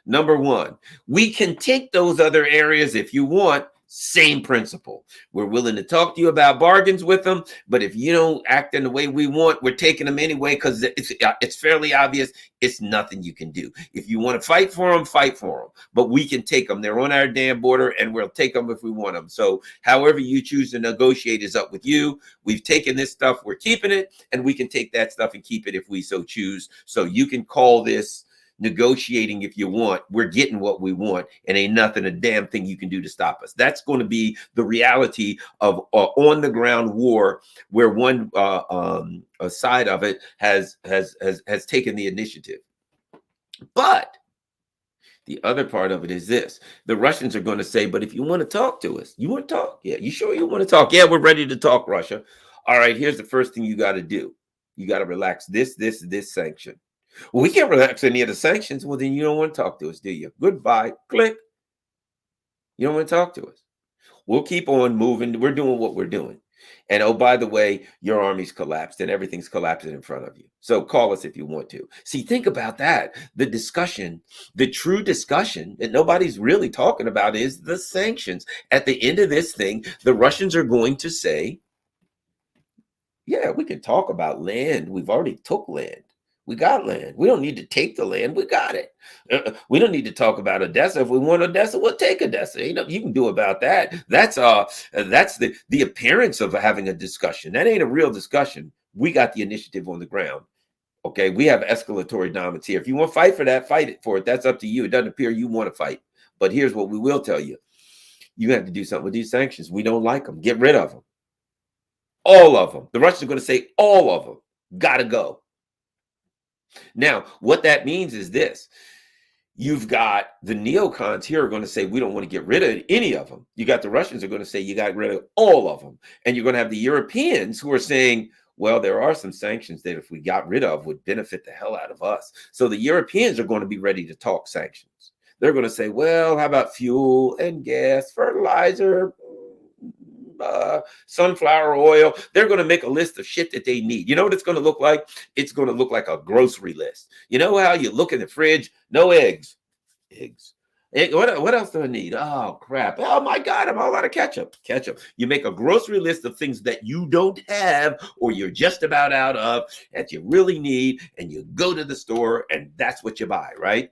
Number one, we can take those other areas if you want. Same principle. We're willing to talk to you about bargains with them, but if you don't act in the way we want, we're taking them anyway because it's fairly obvious it's nothing you can do. If you want to fight for them, fight for them. But we can take them. They're on our damn border, and we'll take them if we want them. So however you choose to negotiate is up with you. We've taken this stuff, we're keeping it, and we can take that stuff and keep it if we so choose. So you can call this negotiating if you want. We're getting what we want, and ain't nothing a damn thing you can do to stop us. That's going to be the reality of on the ground war, where one side of it has taken the initiative. But The other part of it is this. The Russians are going to say, but if you want to talk to us, you want to talk? Yeah, you sure you want to talk? Yeah, we're ready to talk, Russia. All right, here's the first thing you got to do. You got to relax this sanction. Well, we can't relax any of the sanctions. Well, then you don't want to talk to us, do you? Goodbye. Click. You don't want to talk to us. We'll keep on moving. We're doing what we're doing. And oh, by the way, your army's collapsed and everything's collapsing in front of you. So call us if you want to. See, think about that. The discussion, the true discussion that nobody's really talking about is the sanctions. At the end of this thing, the Russians are going to say, yeah, we can talk about land. We've already took land. We got land. We don't need to take the land. We got it. We don't need to talk about Odessa. If we want Odessa, we'll take Odessa. You know, you can do about that. That's the appearance of having a discussion. That ain't a real discussion. We got the initiative on the ground. Okay, we have escalatory dominance here. If you want to fight for that, fight it for it. That's up to you. It doesn't appear you want to fight. But here's what we will tell you. You have to do something with these sanctions. We don't like them. Get rid of them. All of them. The Russians are going to say all of them. Gotta go. Now, what that means is this. You've got the neocons here are going to say, we don't want to get rid of any of them. You got the Russians are going to say, you got rid of all of them. And you're going to have the Europeans who are saying, well, there are some sanctions that if we got rid of would benefit the hell out of us. So the Europeans are going to be ready to talk sanctions. They're going to say, well, how about fuel and gas, fertilizer, sunflower oil? They're going to make a list of shit that they need. You know what it's going to look like? It's going to look like a grocery list. You know how you look in the fridge? No eggs. What else do I need? Oh, crap. Oh, my God, I'm all out of ketchup. You make a grocery list of things that you don't have or you're just about out of that you really need, and you go to the store and that's what you buy, right?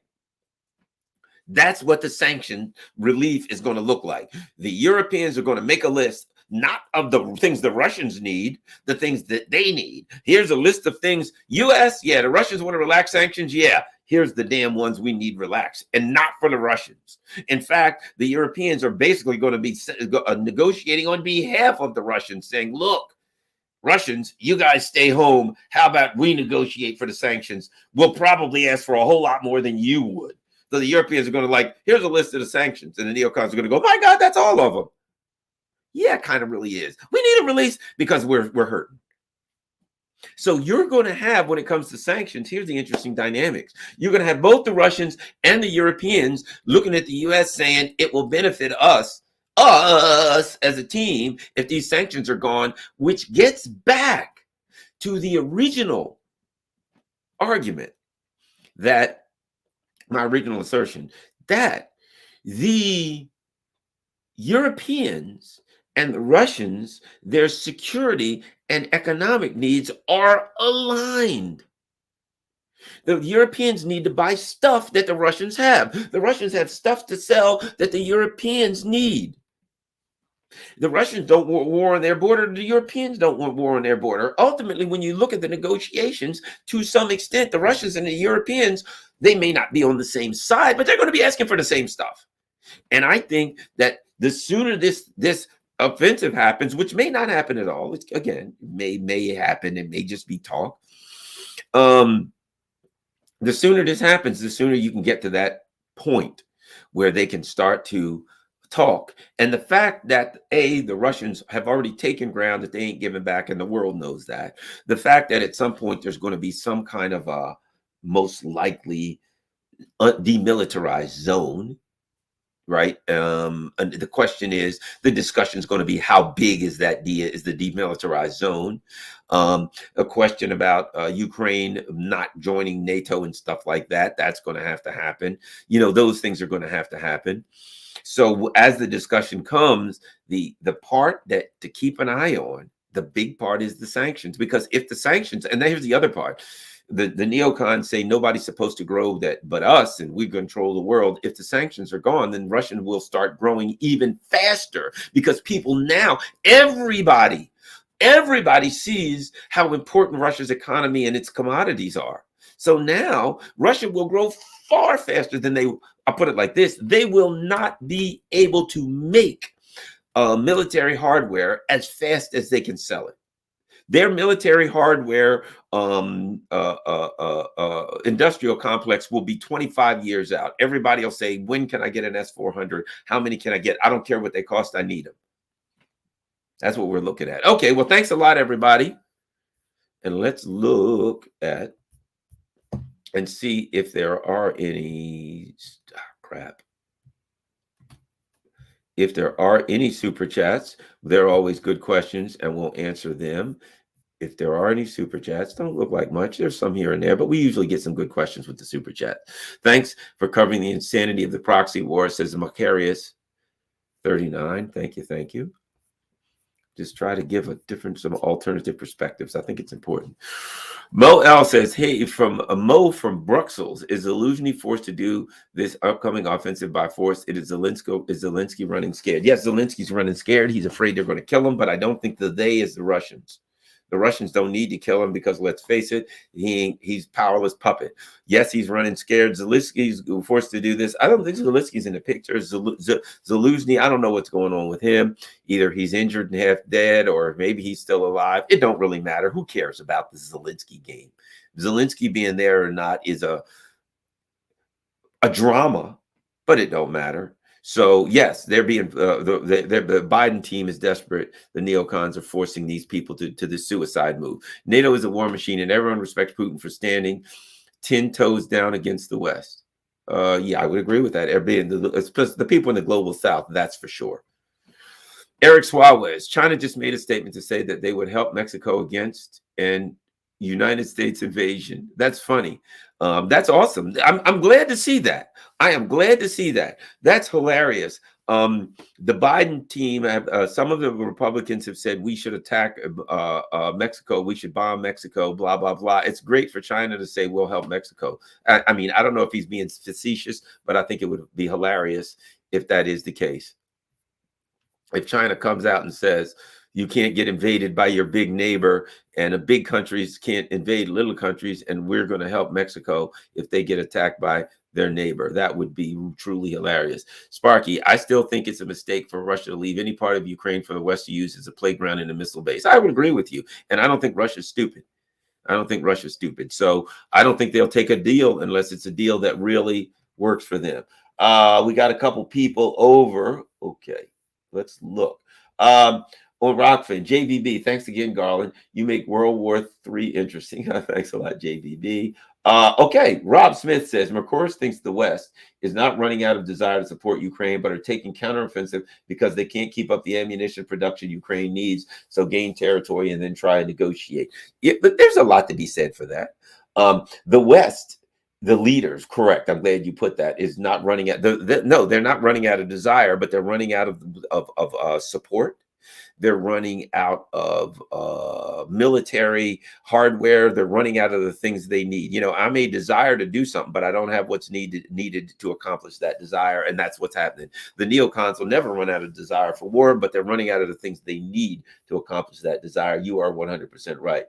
That's what the sanction relief is going to look like. The Europeans are going to make a list, not of the things the Russians need, the things that they need. Here's a list of things. U.S., yeah, the Russians want to relax sanctions. Yeah, here's the damn ones we need relaxed, and not for the Russians. In fact, the Europeans are basically going to be negotiating on behalf of the Russians, saying, look, Russians, you guys stay home. How about we negotiate for the sanctions? We'll probably ask for a whole lot more than you would. So the Europeans are going to like, here's a list of the sanctions. And the neocons are going to go, my God, that's all of them. Yeah, it kind of really is. We need a release because we're hurting. So you're going to have, when it comes to sanctions, here's the interesting dynamics. You're going to have both the Russians and the Europeans looking at the U.S. saying it will benefit us as a team if these sanctions are gone, which gets back to the original argument that my original assertion that the Europeans and the Russians, their security and economic needs are aligned. The Europeans need to buy stuff that the Russians have. The Russians have stuff to sell that the Europeans need. The Russians don't want war on their border. The Europeans don't want war on their border. Ultimately, when you look at the negotiations, to some extent, the Russians and the Europeans, they may not be on the same side, but they're going to be asking for the same stuff. And I think that the sooner this offensive happens, which may not happen at all, it's, again, may happen, it may just be talk. The sooner this happens, the sooner you can get to that point where they can start to talk. And the fact that the Russians have already taken ground that they ain't giving back, and the world knows that. The fact that at some point there's going to be some kind of a most likely demilitarized zone, right? And the question is, the discussion is going to be how big is that is the demilitarized zone? A question about Ukraine not joining NATO and stuff like that. That's going to have to happen. You know, those things are going to have to happen. So as the discussion comes, the part that to keep an eye on, the big part is the sanctions, because if the sanctions, and then here's the other part, the neocons say nobody's supposed to grow that but us, and we control the world. If the sanctions are gone, then Russia will start growing even faster, because people now, everybody sees how important Russia's economy and its commodities are. So now Russia will grow far faster than I'll put it like this, they will not be able to make military hardware as fast as they can sell it. Their military hardware industrial complex will be 25 years out. Everybody will say, when can I get an S-400? How many can I get? I don't care what they cost. I need them. That's what we're looking at. Okay, well, thanks a lot, everybody. And let's look at and see if there are any crap. If there are any super chats, they're always good questions and we'll answer them. If there are any super chats, don't look like much. There's some here and there, but we usually get some good questions with the super chat. Thanks for covering the insanity of the proxy war, says Macarius 39. Thank you. Thank you. Just try to give some alternative perspectives. I think it's important. Mo L says, hey, from Mo from Brussels, is Zelensky forced to do this upcoming offensive by force? Is Zelensky running scared? Yes, Zelensky's running scared. He's afraid they're going to kill him, but I don't think the they is the Russians. The Russians don't need to kill him because, let's face it, he's powerless puppet. Yes, he's running scared. Zelensky's forced to do this. I don't think Zelensky's in the picture. Zelensky, I don't know what's going on with him. Either he's injured and half dead, or maybe he's still alive. It don't really matter. Who cares about the Zelensky game? Zelensky being there or not is a drama, but it don't matter. So yes, they're being the Biden team is desperate. The neocons are forcing these people to the suicide move. NATO is a war machine, and everyone respects Putin for standing 10 toes down against the West. Yeah, I would agree with that. The people in the global South, that's for sure. Eric Suarez, China just made a statement to say that they would help Mexico against an United States invasion. That's funny. That's awesome. I'm glad to see that. I am glad to see that. That's hilarious. The Biden team, some of the Republicans have said we should attack Mexico. We should bomb Mexico, blah, blah, blah. It's great for China to say we'll help Mexico. I mean, I don't know if he's being facetious, but I think it would be hilarious if that is the case. If China comes out and says, you can't get invaded by your big neighbor, and the big countries can't invade little countries, and we're going to help Mexico if they get attacked by their neighbor. That would be truly hilarious. Sparky, I still think it's a mistake for Russia to leave any part of Ukraine for the West to use as a playground and a missile base. I would agree with you. And I don't think Russia's stupid. So I don't think they'll take a deal unless it's a deal that really works for them. We got a couple people over. Okay, let's look. On Rockfin, JVB, thanks again, Garland. You make World War III interesting. Thanks a lot, JVB. Okay, Rob Smith says, Mercourse thinks the West is not running out of desire to support Ukraine, but are taking counteroffensive because they can't keep up the ammunition production Ukraine needs, so gain territory and then try and negotiate. But there's a lot to be said for that. The West, the leaders, correct, I'm glad you put that, is not running out. No, they're not running out of desire, but they're running out of support. They're running out of military hardware. They're running out of the things they need. You know, I may desire to do something, but I don't have what's needed to accomplish that desire. And that's what's happening. The neocons will never run out of desire for war, but they're running out of the things they need to accomplish that desire. You are 100% right.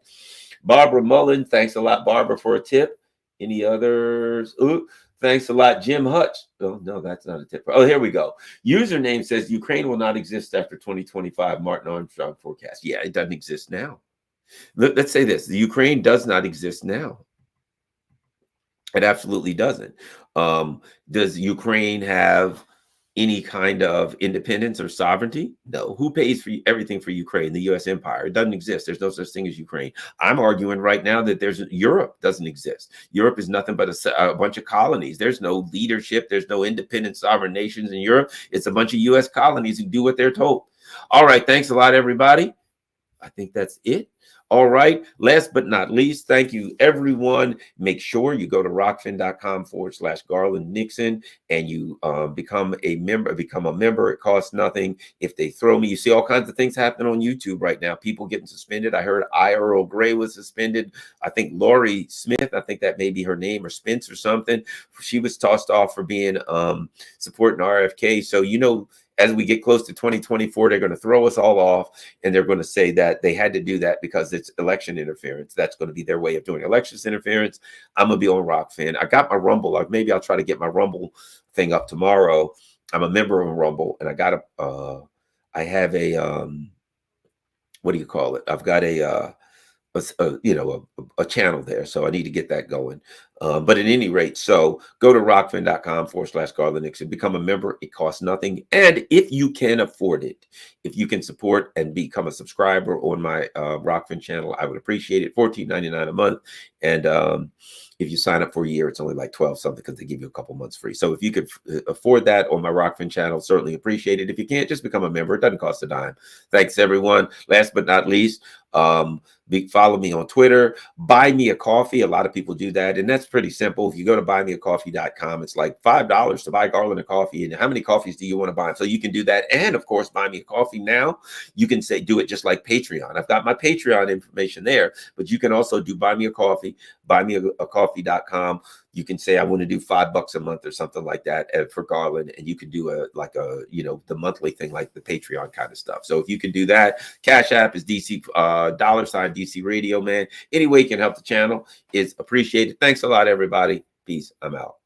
Barbara Mullen, thanks a lot, Barbara, for a tip. Any others? Ooh. Thanks a lot, Jim Hutch. Oh, no, that's not a tip. Oh, here we go. Username says Ukraine will not exist after 2025. Martin Armstrong forecast. Yeah, it doesn't exist now. Let's say this. The Ukraine does not exist now. It absolutely doesn't. Does Ukraine have any kind of independence or sovereignty? No. Who pays for everything for Ukraine? The U.S. empire. It doesn't exist. There's no such thing as Ukraine. I'm arguing right now that Europe doesn't exist. Europe is nothing but a bunch of colonies. There's no leadership. There's no independent sovereign nations in Europe. It's a bunch of U.S. colonies who do what they're told. All right. Thanks a lot, everybody. I think that's it. All right. Last but not least, thank you, everyone. Make sure you go to rockfin.com/Garland Nixon and you become a member. It costs nothing. If they throw me, you see all kinds of things happening on YouTube right now. People getting suspended. I heard Earl Grey was suspended. I think Lori Smith, I think that may be her name, or Spence or something. She was tossed off for being supporting RFK. So, you know, as we get close to 2024, they're going to throw us all off, and they're going to say that they had to do that because it's election interference. That's going to be their way of doing elections interference. I'm going to be on Rockfin. I got my Rumble. Maybe I'll try to get my Rumble thing up tomorrow. I'm a member of Rumble, and I have a, what do you call it? I've got a channel there, so I need to get that going. But at any rate, so go to rockfin.com/Garland Nixon, become a member. It costs nothing. And if you can afford it, if you can support and become a subscriber on my Rockfin channel, I would appreciate it. $14.99 a month. And if you sign up for a year, it's only like 12 something because they give you a couple months free. So if you could afford that on my Rockfin channel, certainly appreciate it. If you can't, just become a member. It doesn't cost a dime. Thanks, everyone. Last but not least, follow me on Twitter. Buy me a coffee. A lot of people do that, and that's pretty simple. If you go to buymeacoffee.com, it's like $5 to buy Garland a coffee. And how many coffees do you want to buy? So you can do that. And of course, buy me a coffee now. You can say do it just like Patreon. I've got my Patreon information there, but you can also do buy me a coffee, buymeacoffee.com. You can say I want to do $5 a month or something like that for Garland, and you can do the monthly thing like the Patreon kind of stuff. So if you can do that, Cash App is DC $DC Radio Man. Any way you can help the channel is appreciated. Thanks a lot, everybody. Peace. I'm out.